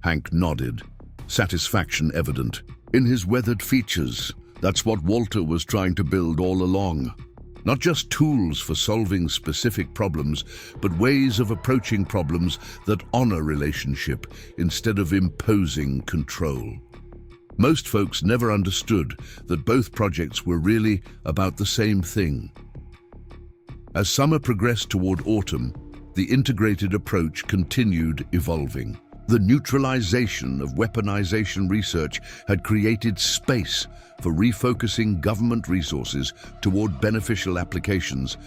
Hank nodded, satisfaction evident in his weathered features. That's what Walter was trying to build all along. Not just tools for solving specific problems, but ways of approaching problems that honor relationship instead of imposing control. Most folks never understood that both projects were really about the same thing. As summer progressed toward autumn, the integrated approach continued evolving. The neutralization of weaponization research had created space for refocusing government resources toward beneficial applications,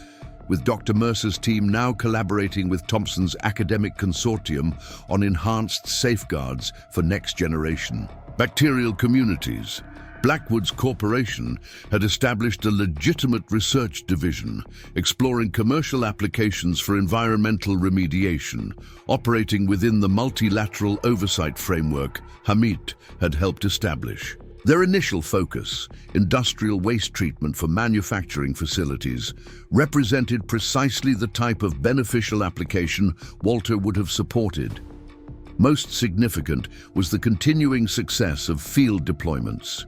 with Dr. Mercer's team now collaborating with Thompson's academic consortium on enhanced safeguards for next generation bacterial communities. Blackwood's corporation had established a legitimate research division, exploring commercial applications for environmental remediation, operating within the multilateral oversight framework Hamid had helped establish. Their initial focus, industrial waste treatment for manufacturing facilities, represented precisely the type of beneficial application Walter would have supported. Most significant was the continuing success of field deployments.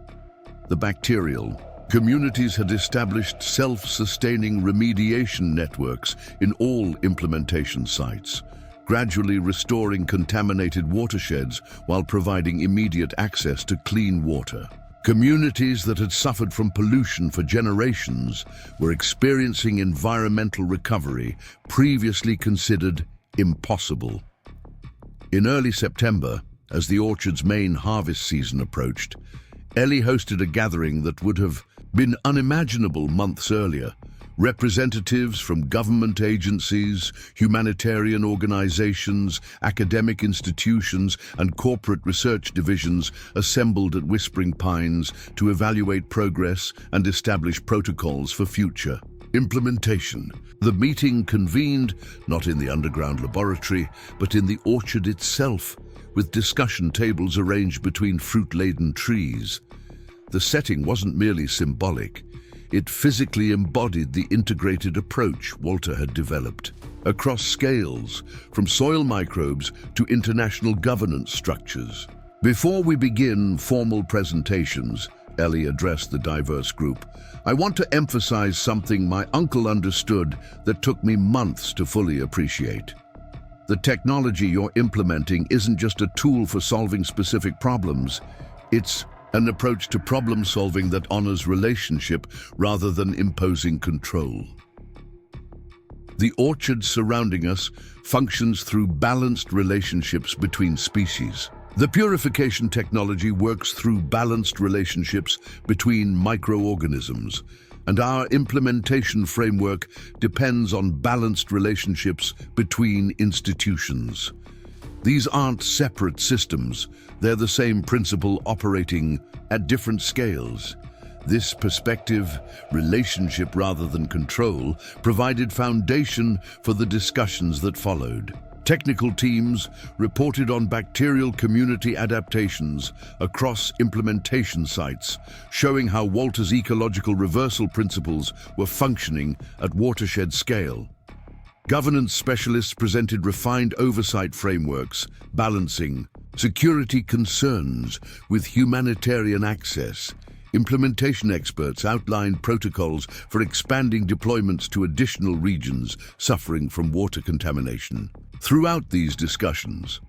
The bacterial communities had established self-sustaining remediation networks in all implementation sites, gradually restoring contaminated watersheds while providing immediate access to clean water. Communities that had suffered from pollution for generations were experiencing environmental recovery previously considered impossible. In early September, as the orchard's main harvest season approached, Ellie hosted a gathering that would have been unimaginable months earlier, Representatives from government agencies, humanitarian organizations, academic institutions, and corporate research divisions assembled at Whispering Pines to evaluate progress and establish protocols for future implementation. The meeting convened not in the underground laboratory, but in the orchard itself, with discussion tables arranged between fruit-laden trees. The setting wasn't merely symbolic. It physically embodied the integrated approach Walter had developed, across scales, from soil microbes to international governance structures. Before we begin formal presentations, Ellie addressed the diverse group, I want to emphasize something my uncle understood that took me months to fully appreciate. The technology you're implementing isn't just a tool for solving specific problems. It's an approach to problem solving that honors relationship rather than imposing control. The orchard surrounding us functions through balanced relationships between species. The purification technology works through balanced relationships between microorganisms, and our implementation framework depends on balanced relationships between institutions. These aren't separate systems, they're the same principle operating at different scales. This perspective, relationship rather than control, provided foundation for the discussions that followed. Technical teams reported on bacterial community adaptations across implementation sites, showing how Walter's ecological reversal principles were functioning at watershed scale. Governance specialists presented refined oversight frameworks, balancing security concerns with humanitarian access. Implementation experts outlined protocols for expanding deployments to additional regions suffering from water contamination. Throughout these discussions,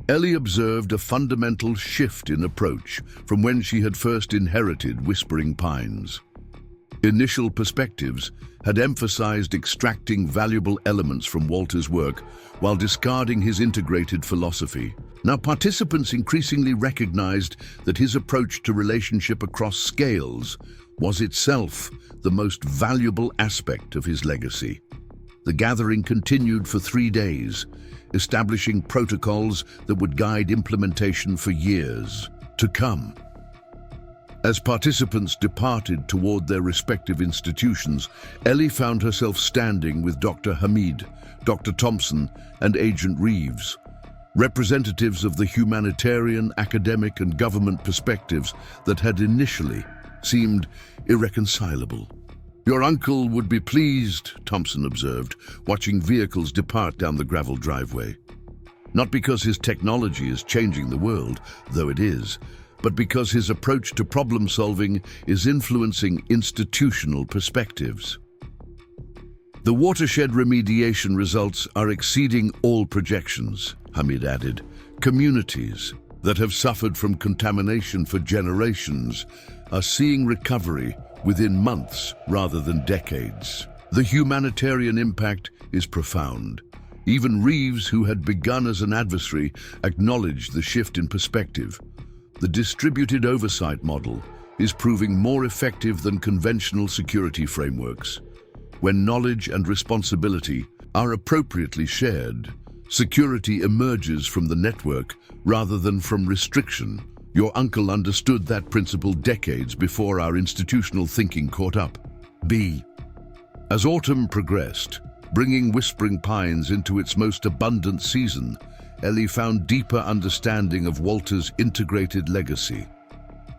Ellie observed a fundamental shift in approach from when she had first inherited Whispering Pines. Initial perspectives had emphasized extracting valuable elements from Walter's work while discarding his integrated philosophy. Now, participants increasingly recognized that his approach to relationship across scales was itself the most valuable aspect of his legacy. The gathering continued for 3 days, establishing protocols that would guide implementation for years to come. As participants departed toward their respective institutions, Ellie found herself standing with Dr. Hamid, Dr. Thompson, and Agent Reeves, representatives of the humanitarian, academic, and government perspectives that had initially seemed irreconcilable. Your uncle would be pleased, Thompson observed, watching vehicles depart down the gravel driveway. Not because his technology is changing the world, though it is, but because his approach to problem solving is influencing institutional perspectives. The watershed remediation results are exceeding all projections, Hamid added. Communities that have suffered from contamination for generations are seeing recovery within months rather than decades. The humanitarian impact is profound. Even Reeves, who had begun as an adversary, acknowledged the shift in perspective. The distributed oversight model is proving more effective than conventional security frameworks. When knowledge and responsibility are appropriately shared, security emerges from the network rather than from restriction. Your uncle understood that principle decades before our institutional thinking caught up. B. As autumn progressed, bringing Whispering Pines into its most abundant season, Ellie found deeper understanding of Walter's integrated legacy.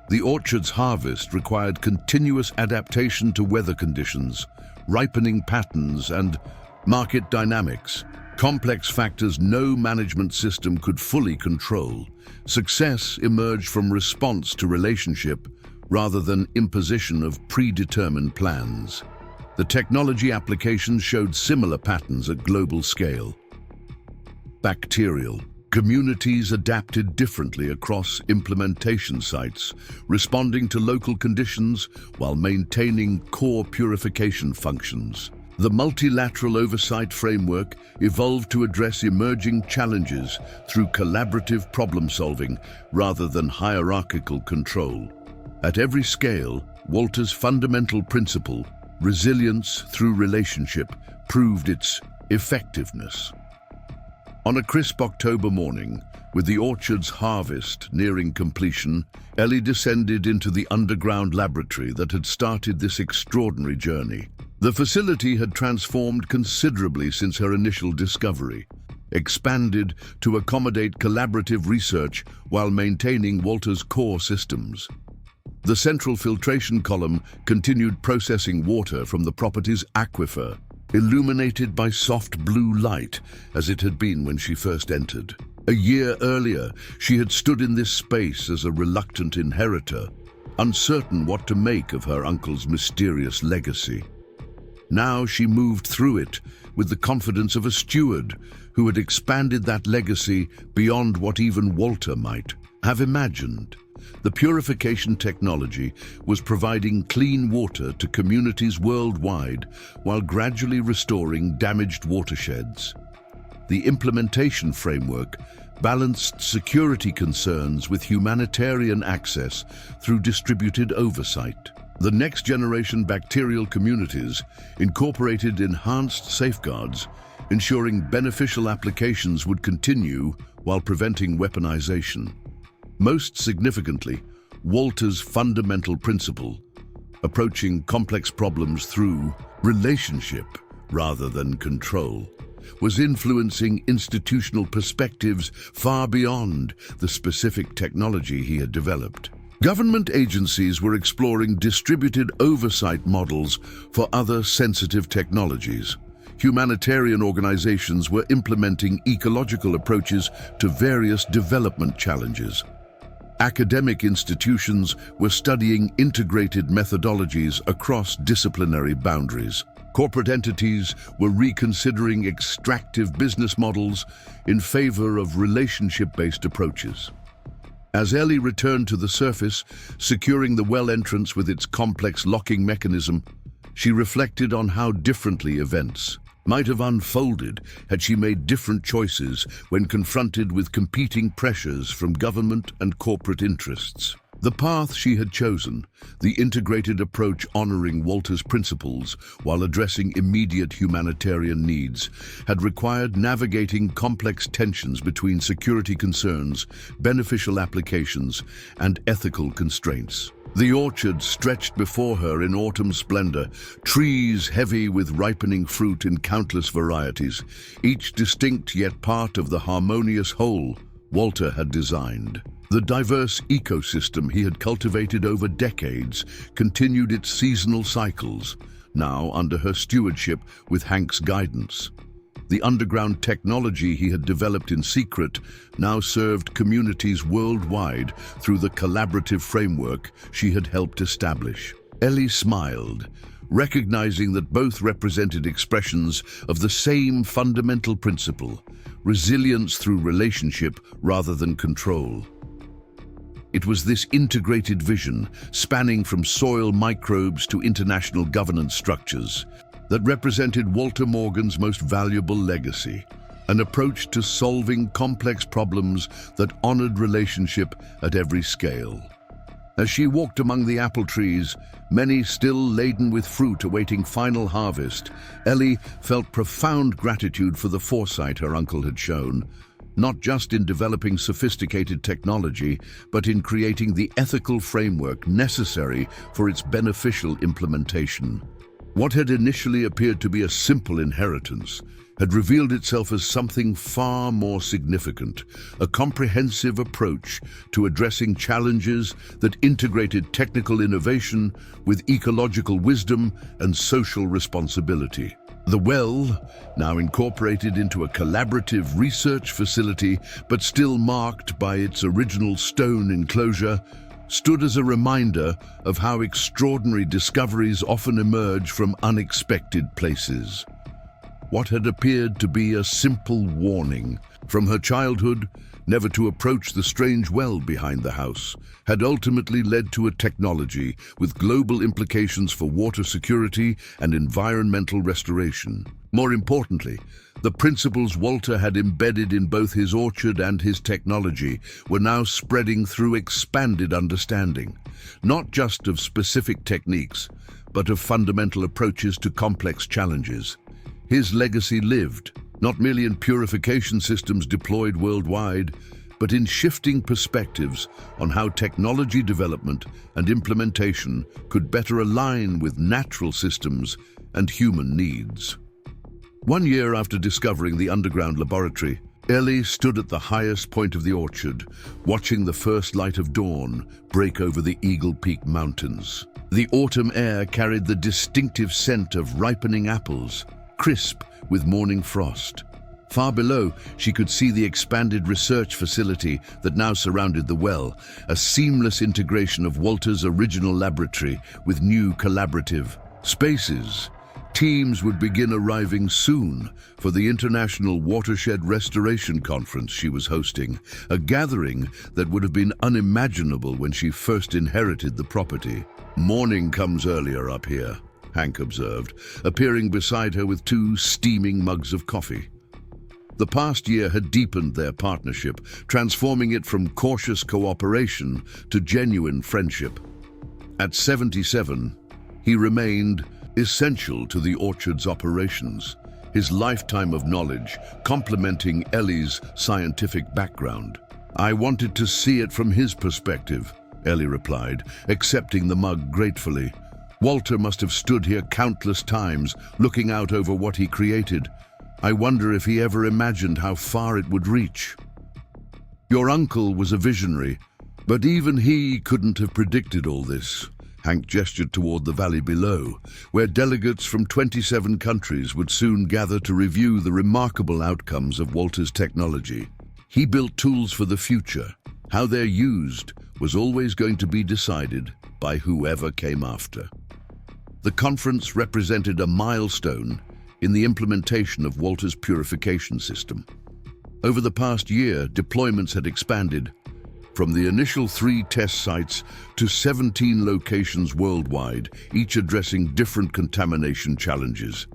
The orchard's harvest required continuous adaptation to weather conditions, ripening patterns, and market dynamics, complex factors no management system could fully control. Success emerged from response to relationship rather than imposition of predetermined plans. The technology applications showed similar patterns at global scale. Bacterial. Communities adapted differently across implementation sites, responding to local conditions while maintaining core purification functions. The multilateral oversight framework evolved to address emerging challenges through collaborative problem-solving rather than hierarchical control. At every scale, Walter's fundamental principle, Resilience through relationship proved its effectiveness. On a crisp October morning, with the orchard's harvest nearing completion, Ellie descended into the underground laboratory that had started this extraordinary journey. The facility had transformed considerably since her initial discovery, expanded to accommodate collaborative research while maintaining Walter's core systems. The central filtration column continued processing water from the property's aquifer, illuminated by soft blue light as it had been when she first entered. A year earlier, she had stood in this space as a reluctant inheritor, uncertain what to make of her uncle's mysterious legacy. Now she moved through it with the confidence of a steward who had expanded that legacy beyond what even Walter might have imagined. The purification technology was providing clean water to communities worldwide while gradually restoring damaged watersheds. The implementation framework balanced security concerns with humanitarian access through distributed oversight. The next-generation bacterial communities incorporated enhanced safeguards, ensuring beneficial applications would continue while preventing weaponization. Most significantly, Walter's fundamental principle, approaching complex problems through relationship rather than control, was influencing institutional perspectives far beyond the specific technology he had developed. Government agencies were exploring distributed oversight models for other sensitive technologies. Humanitarian organizations were implementing ecological approaches to various development challenges. Academic institutions were studying integrated methodologies across disciplinary boundaries. Corporate entities were reconsidering extractive business models in favor of relationship-based approaches. As Ellie returned to the surface, securing the well entrance with its complex locking mechanism, she reflected on how differently events might have unfolded had she made different choices when confronted with competing pressures from government and corporate interests. The path she had chosen, the integrated approach honoring Walter's principles while addressing immediate humanitarian needs, had required navigating complex tensions between security concerns, beneficial applications, and ethical constraints. The orchard stretched before her in autumn splendor, trees heavy with ripening fruit in countless varieties, each distinct yet part of the harmonious whole Walter had designed. The diverse ecosystem he had cultivated over decades continued its seasonal cycles, now under her stewardship with Hank's guidance. The underground technology he had developed in secret now served communities worldwide through the collaborative framework she had helped establish. Ellie smiled, recognizing that both represented expressions of the same fundamental principle: resilience through relationship rather than control. It was this integrated vision, spanning from soil microbes to international governance structures, that represented Walter Morgan's most valuable legacy, an approach to solving complex problems that honored relationship at every scale. As she walked among the apple trees, many still laden with fruit awaiting final harvest, Ellie felt profound gratitude for the foresight her uncle had shown, not just in developing sophisticated technology, but in creating the ethical framework necessary for its beneficial implementation. What had initially appeared to be a simple inheritance had revealed itself as something far more significant, a comprehensive approach to addressing challenges that integrated technical innovation with ecological wisdom and social responsibility. The well, now incorporated into a collaborative research facility, but still marked by its original stone enclosure, stood as a reminder of how extraordinary discoveries often emerge from unexpected places. What had appeared to be a simple warning from her childhood never to approach the strange well behind the house had ultimately led to a technology with global implications for water security and environmental restoration. More importantly, The principles Walter had embedded in both his orchard and his technology were now spreading through expanded understanding, not just of specific techniques, but of fundamental approaches to complex challenges. His legacy lived, not merely in purification systems deployed worldwide, but in shifting perspectives on how technology development and implementation could better align with natural systems and human needs. 1 year after discovering the underground laboratory, Ellie stood at the highest point of the orchard, watching the first light of dawn break over the Eagle Peak Mountains. The autumn air carried the distinctive scent of ripening apples, crisp with morning frost. Far below, she could see the expanded research facility that now surrounded the well, a seamless integration of Walter's original laboratory with new collaborative spaces. Teams would begin arriving soon for the International Watershed Restoration Conference she was hosting, a gathering that would have been unimaginable when she first inherited the property. "Morning comes earlier up here," Hank observed, appearing beside her with 2 steaming mugs of coffee. The past year had deepened their partnership, transforming it from cautious cooperation to genuine friendship. At 77, he remained essential to the orchard's operations, his lifetime of knowledge complementing Ellie's scientific background. "I wanted to see it from his perspective," Ellie replied, accepting the mug gratefully. "Walter must have stood here countless times, looking out over what he created. I wonder if he ever imagined how far it would reach." "Your uncle was a visionary, but even he couldn't have predicted all this." Hank gestured toward the valley below, where delegates from 27 countries would soon gather to review the remarkable outcomes of Walter's technology. He built tools for the future. How they're used was always going to be decided by whoever came after. The conference represented a milestone in the implementation of Walter's purification system. Over the past year, deployments had expanded, from the initial 3 test sites to 17 locations worldwide, each addressing different contamination challenges.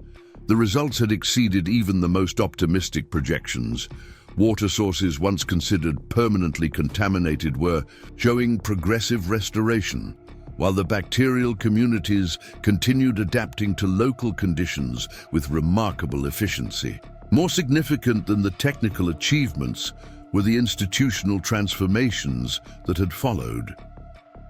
The results had exceeded even the most optimistic projections. Water sources once considered permanently contaminated were showing progressive restoration, while the bacterial communities continued adapting to local conditions with remarkable efficiency. More significant than the technical achievements were the institutional transformations that had followed.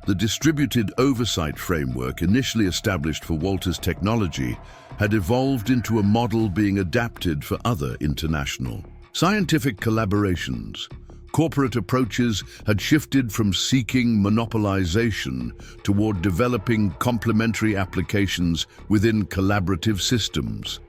The distributed oversight framework initially established for Walter's technology had evolved into a model being adapted for other international scientific collaborations. Corporate approaches had shifted from seeking monopolization toward developing complementary applications within collaborative systems.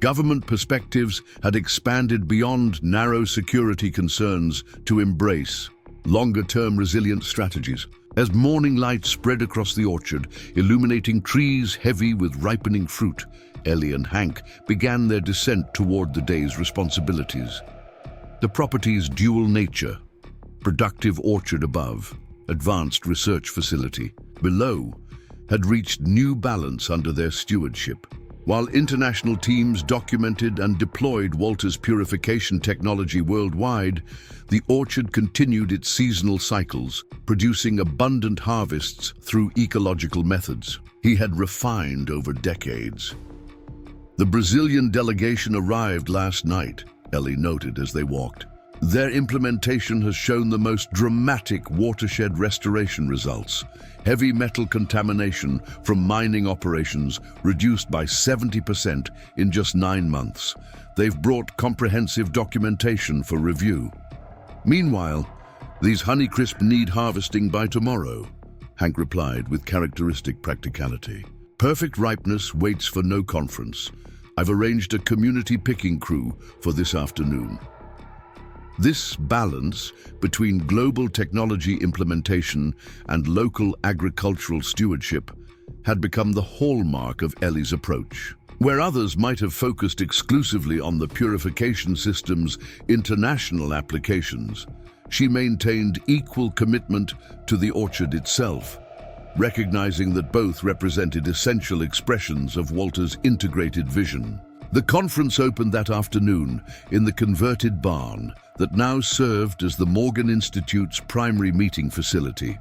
Government perspectives had expanded beyond narrow security concerns to embrace longer-term resilient strategies. As morning light spread across the orchard, illuminating trees heavy with ripening fruit, Ellie and Hank began their descent toward the day's responsibilities. The property's dual nature, productive orchard above, advanced research facility below, had reached new balance under their stewardship. While international teams documented and deployed Walter's purification technology worldwide, the orchard continued its seasonal cycles, producing abundant harvests through ecological methods he had refined over decades. "The Brazilian delegation arrived last night," Ellie noted as they walked. "Their implementation has shown the most dramatic watershed restoration results. Heavy metal contamination from mining operations reduced by 70% in just 9 months. They've brought comprehensive documentation for review. Meanwhile, these Honeycrisp need harvesting by tomorrow," Hank replied with characteristic practicality. "Perfect ripeness waits for no conference. I've arranged a community picking crew for this afternoon." This balance between global technology implementation and local agricultural stewardship had become the hallmark of Ellie's approach. Where others might have focused exclusively on the purification system's international applications, she maintained equal commitment to the orchard itself, recognizing that both represented essential expressions of Walter's integrated vision. The conference opened that afternoon in the converted barn that now served as the Morgan Institute's primary meeting facility.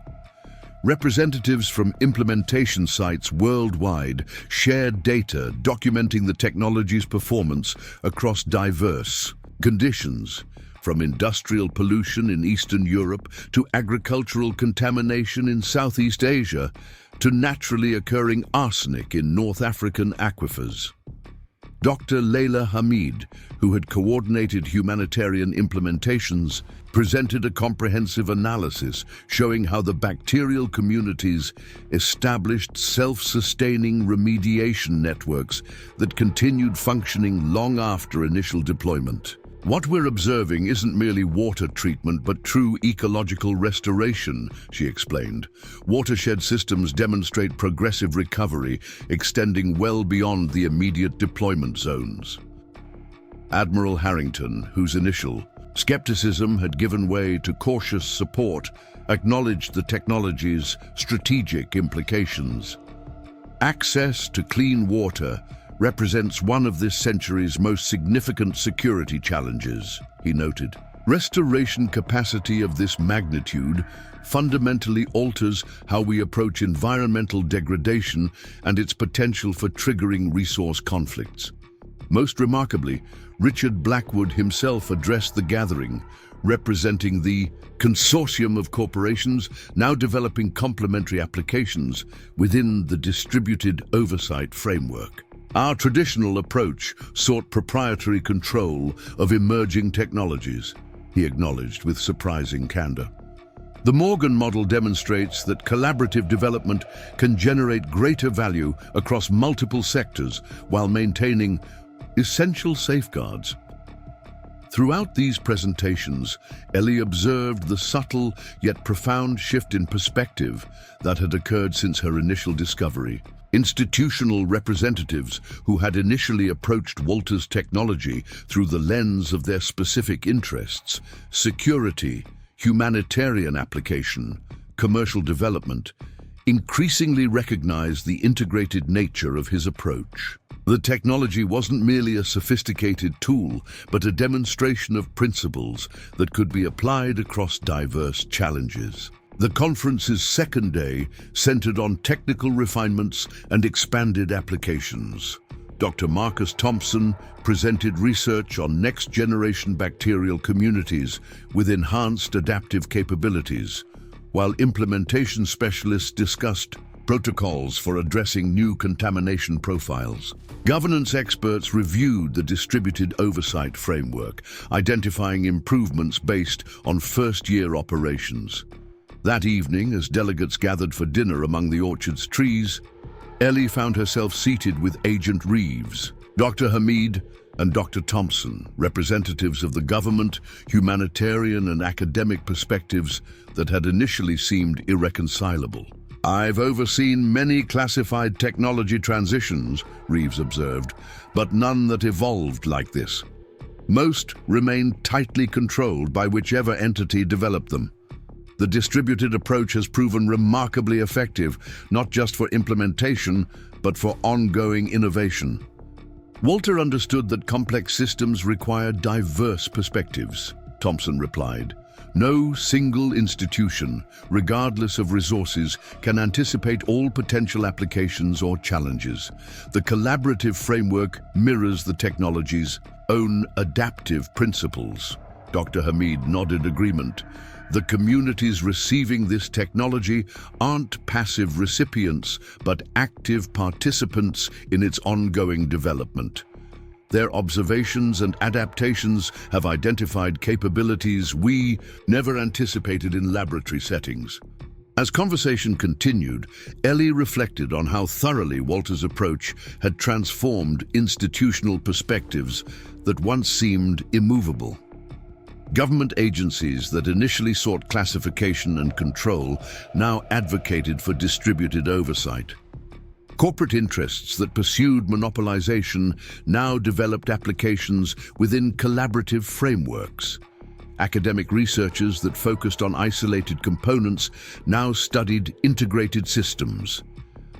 Representatives from implementation sites worldwide shared data documenting the technology's performance across diverse conditions, from industrial pollution in Eastern Europe to agricultural contamination in Southeast Asia to naturally occurring arsenic in North African aquifers. Dr. Leila Hamid, who had coordinated humanitarian implementations, presented a comprehensive analysis showing how the bacterial communities established self-sustaining remediation networks that continued functioning long after initial deployment. What we're observing isn't merely water treatment, but true ecological restoration, she explained. Watershed systems demonstrate progressive recovery, extending well beyond the immediate deployment zones. Admiral Harrington, whose initial skepticism had given way to cautious support, acknowledged the technology's strategic implications. Access to clean water represents one of this century's most significant security challenges, he noted. Restoration capacity of this magnitude fundamentally alters how we approach environmental degradation and its potential for triggering resource conflicts. Most remarkably, Richard Blackwood himself addressed the gathering, representing the consortium of corporations now developing complementary applications within the distributed oversight framework. Our traditional approach sought proprietary control of emerging technologies, he acknowledged with surprising candor. The Morgan model demonstrates that collaborative development can generate greater value across multiple sectors while maintaining essential safeguards. Throughout these presentations, Ellie observed the subtle yet profound shift in perspective that had occurred since her initial discovery. Institutional representatives who had initially approached Walter's technology through the lens of their specific interests, security, humanitarian application, commercial development, increasingly recognized the integrated nature of his approach. The technology wasn't merely a sophisticated tool, but a demonstration of principles that could be applied across diverse challenges. The conference's second day centered on technical refinements and expanded applications. Dr. Marcus Thompson presented research on next-generation bacterial communities with enhanced adaptive capabilities, while implementation specialists discussed protocols for addressing new contamination profiles. Governance experts reviewed the distributed oversight framework, identifying improvements based on first-year operations. That evening, as delegates gathered for dinner among the orchard's trees, Ellie found herself seated with Agent Reeves, Dr. Hamid, and Dr. Thompson, representatives of the government, humanitarian, and academic perspectives that had initially seemed irreconcilable. "I've overseen many classified technology transitions," Reeves observed, "but none that evolved like this. Most remained tightly controlled by whichever entity developed them. The distributed approach has proven remarkably effective, not just for implementation, but for ongoing innovation." Walter understood that complex systems require diverse perspectives, Thompson replied. "No single institution, regardless of resources, can anticipate all potential applications or challenges. The collaborative framework mirrors the technology's own adaptive principles." Dr. Hamid nodded agreement. "The communities receiving this technology aren't passive recipients, but active participants in its ongoing development. Their observations and adaptations have identified capabilities we never anticipated in laboratory settings." As conversation continued, Ellie reflected on how thoroughly Walter's approach had transformed institutional perspectives that once seemed immovable. Government agencies that initially sought classification and control now advocated for distributed oversight. Corporate interests that pursued monopolization now developed applications within collaborative frameworks. Academic researchers that focused on isolated components now studied integrated systems.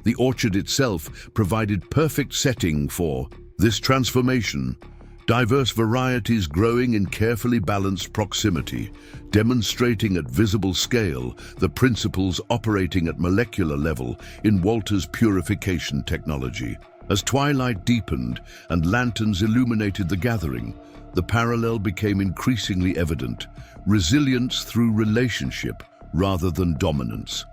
The orchard itself provided perfect setting for This transformation, diverse varieties growing in carefully balanced proximity, demonstrating at visible scale the principles operating at molecular level in Walter's purification technology. As twilight deepened and lanterns illuminated the gathering, the parallel became increasingly evident: resilience through relationship rather than dominance.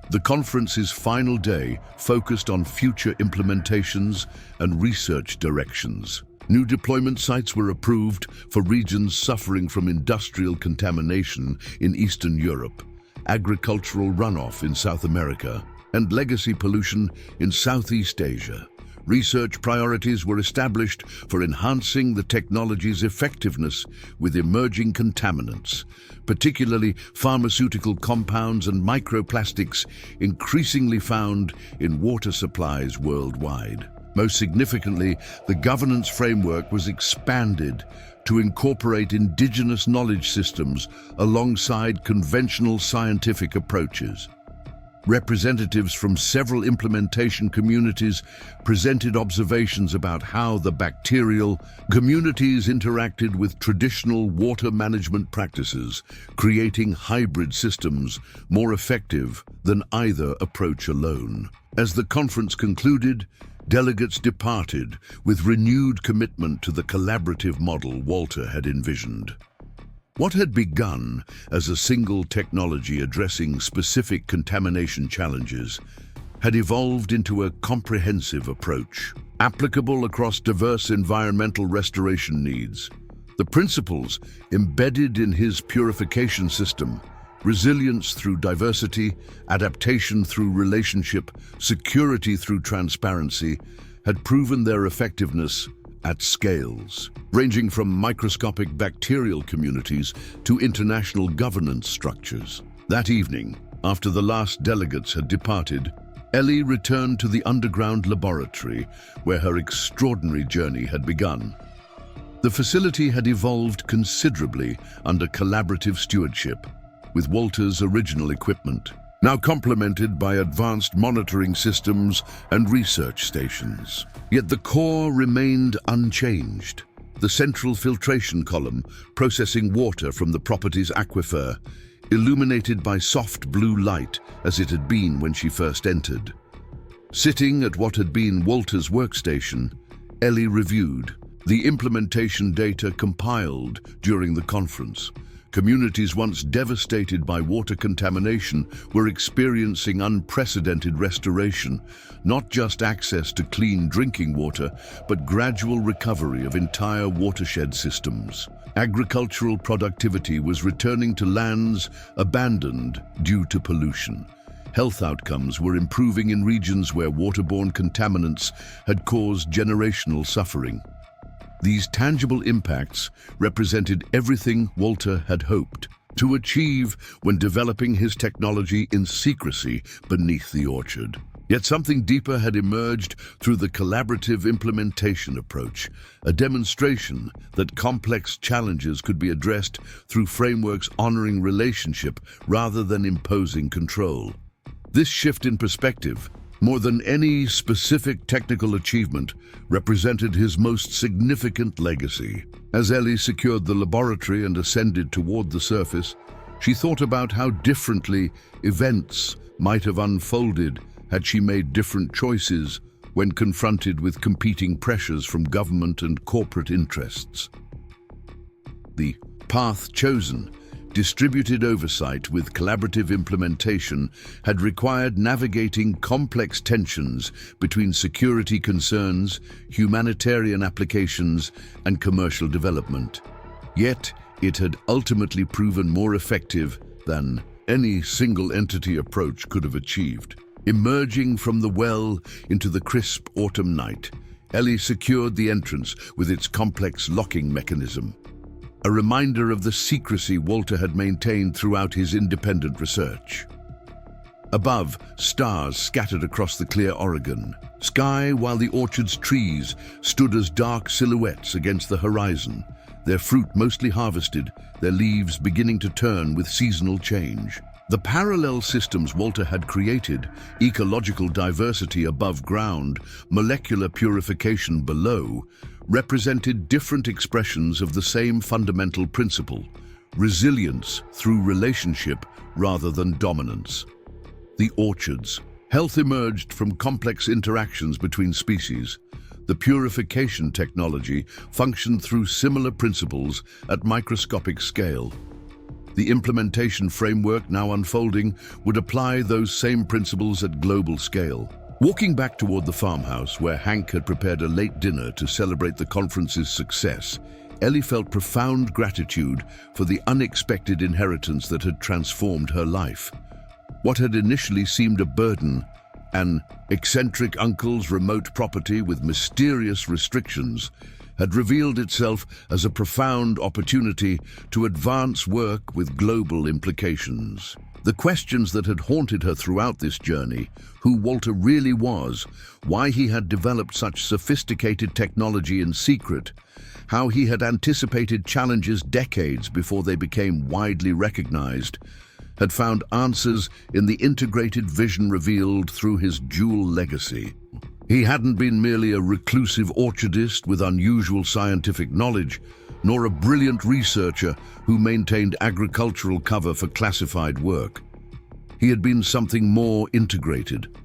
The conference's final day focused on future implementations and research directions. New deployment sites were approved for regions suffering from industrial contamination in Eastern Europe, agricultural runoff in South America, and legacy pollution in Southeast Asia. Research priorities were established for enhancing the technology's effectiveness with emerging contaminants, particularly pharmaceutical compounds and microplastics increasingly found in water supplies worldwide. Most significantly, the governance framework was expanded to incorporate indigenous knowledge systems alongside conventional scientific approaches. Representatives from several implementation communities presented observations about how the bacterial communities interacted with traditional water management practices, creating hybrid systems more effective than either approach alone. As the conference concluded, delegates departed with renewed commitment to the collaborative model Walter had envisioned. What had begun as a single technology addressing specific contamination challenges had evolved into a comprehensive approach, applicable across diverse environmental restoration needs. The principles embedded in his purification system, resilience through diversity, adaptation through relationship, security through transparency, had proven their effectiveness at scales, ranging from microscopic bacterial communities to international governance structures. That evening, after the last delegates had departed, Ellie returned to the underground laboratory where her extraordinary journey had begun. The facility had evolved considerably under collaborative stewardship, with Walter's original equipment, now complemented by advanced monitoring systems and research stations. Yet the core remained unchanged. The central filtration column, processing water from the property's aquifer, illuminated by soft blue light as it had been when she first entered. Sitting at what had been Walter's workstation, Ellie reviewed the implementation data compiled during the conference. Communities once devastated by water contamination were experiencing unprecedented restoration, not just access to clean drinking water, but gradual recovery of entire watershed systems. Agricultural productivity was returning to lands abandoned due to pollution. Health outcomes were improving in regions where waterborne contaminants had caused generational suffering. These tangible impacts represented everything Walter had hoped to achieve when developing his technology in secrecy beneath the orchard. Yet something deeper had emerged through the collaborative implementation approach, a demonstration that complex challenges could be addressed through frameworks honoring relationship rather than imposing control. This shift in perspective, more than any specific technical achievement, represented his most significant legacy. As Ellie secured the laboratory and ascended toward the surface, she thought about how differently events might have unfolded had she made different choices when confronted with competing pressures from government and corporate interests. The path chosen, distributed oversight with collaborative implementation, had required navigating complex tensions between security concerns, humanitarian applications, and commercial development. Yet, it had ultimately proven more effective than any single-entity approach could have achieved. Emerging from the well into the crisp autumn night, Ellie secured the entrance with its complex locking mechanism, a reminder of the secrecy Walter had maintained throughout his independent research. Above, stars scattered across the clear Oregon sky, while the orchard's trees stood as dark silhouettes against the horizon, their fruit mostly harvested, their leaves beginning to turn with seasonal change. The parallel systems Walter had created, ecological diversity above ground, molecular purification below, represented different expressions of the same fundamental principle: resilience through relationship rather than dominance. The orchards. Health emerged from complex interactions between species. The purification technology functioned through similar principles at microscopic scale. The implementation framework now unfolding would apply those same principles at global scale. Walking back toward the farmhouse where Hank had prepared a late dinner to celebrate the conference's success, Ellie felt profound gratitude for the unexpected inheritance that had transformed her life. What had initially seemed a burden, an eccentric uncle's remote property with mysterious restrictions, had revealed itself as a profound opportunity to advance work with global implications. The questions that had haunted her throughout this journey, who Walter really was, why he had developed such sophisticated technology in secret, how he had anticipated challenges decades before they became widely recognized, had found answers in the integrated vision revealed through his dual legacy. He hadn't been merely a reclusive orchardist with unusual scientific knowledge, nor a brilliant researcher who maintained agricultural cover for classified work. He had been something more integrated,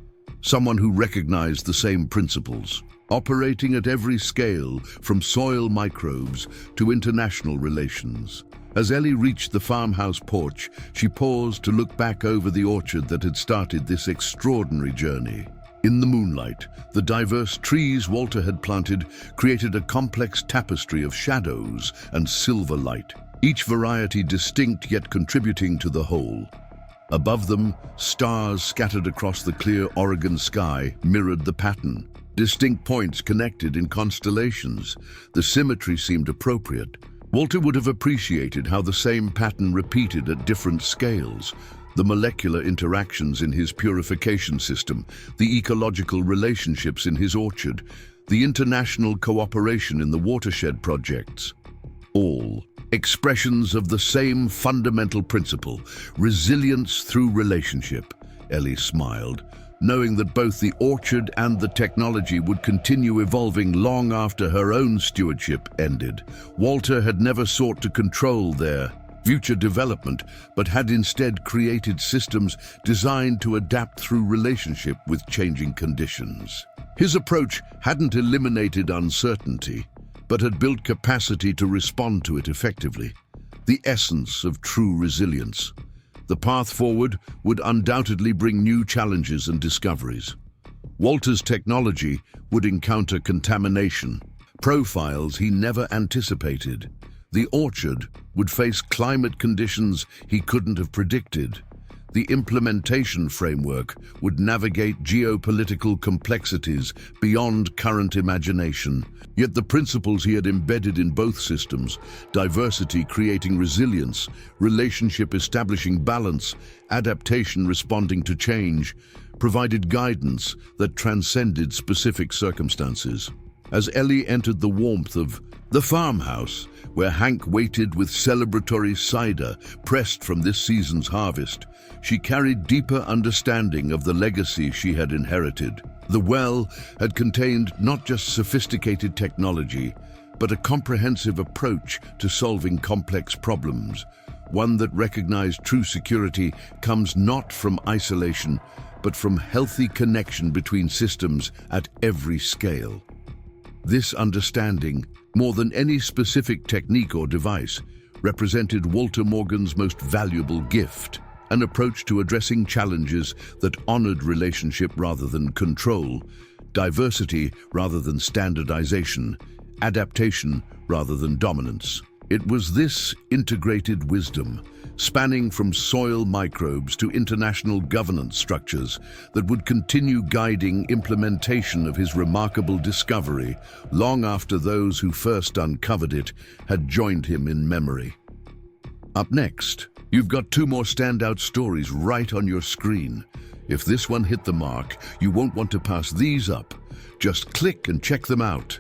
someone who recognized the same principles, operating at every scale from soil microbes to international relations. As Ellie reached the farmhouse porch, she paused to look back over the orchard that had started this extraordinary journey. In the moonlight, the diverse trees Walter had planted created a complex tapestry of shadows and silver light, each variety distinct yet contributing to the whole. Above them, stars scattered across the clear Oregon sky mirrored the pattern. Distinct points connected in constellations. The symmetry seemed appropriate. Walter would have appreciated how the same pattern repeated at different scales. The molecular interactions in his purification system, the ecological relationships in his orchard, the international cooperation in the watershed projects. All expressions of the same fundamental principle, resilience through relationship. Ellie smiled, knowing that both the orchard and the technology would continue evolving long after her own stewardship ended. Walter had never sought to control their future development, but had instead created systems designed to adapt through relationship with changing conditions. His approach hadn't eliminated uncertainty, but had built capacity to respond to it effectively. The essence of true resilience. The path forward would undoubtedly bring new challenges and discoveries. Walter's technology would encounter contamination, profiles he never anticipated. The orchard would face climate conditions he couldn't have predicted. The implementation framework would navigate geopolitical complexities beyond current imagination. Yet the principles he had embedded in both systems, diversity creating resilience, relationship establishing balance, adaptation responding to change, provided guidance that transcended specific circumstances. As Ellie entered the warmth of the farmhouse, where Hank waited with celebratory cider pressed from this season's harvest, she carried deeper understanding of the legacy she had inherited. The well had contained not just sophisticated technology, but a comprehensive approach to solving complex problems, one that recognized true security comes not from isolation, but from healthy connection between systems at every scale. This understanding, more than any specific technique or device, represented Walter Morgan's most valuable gift, an approach to addressing challenges that honored relationship rather than control, diversity rather than standardization, adaptation rather than dominance. It was this integrated wisdom, spanning from soil microbes to international governance structures, that would continue guiding implementation of his remarkable discovery long after those who first uncovered it had joined him in memory. Up next, you've got two more standout stories right on your screen. If this one hit the mark, you won't want to pass these up. Just click and check them out.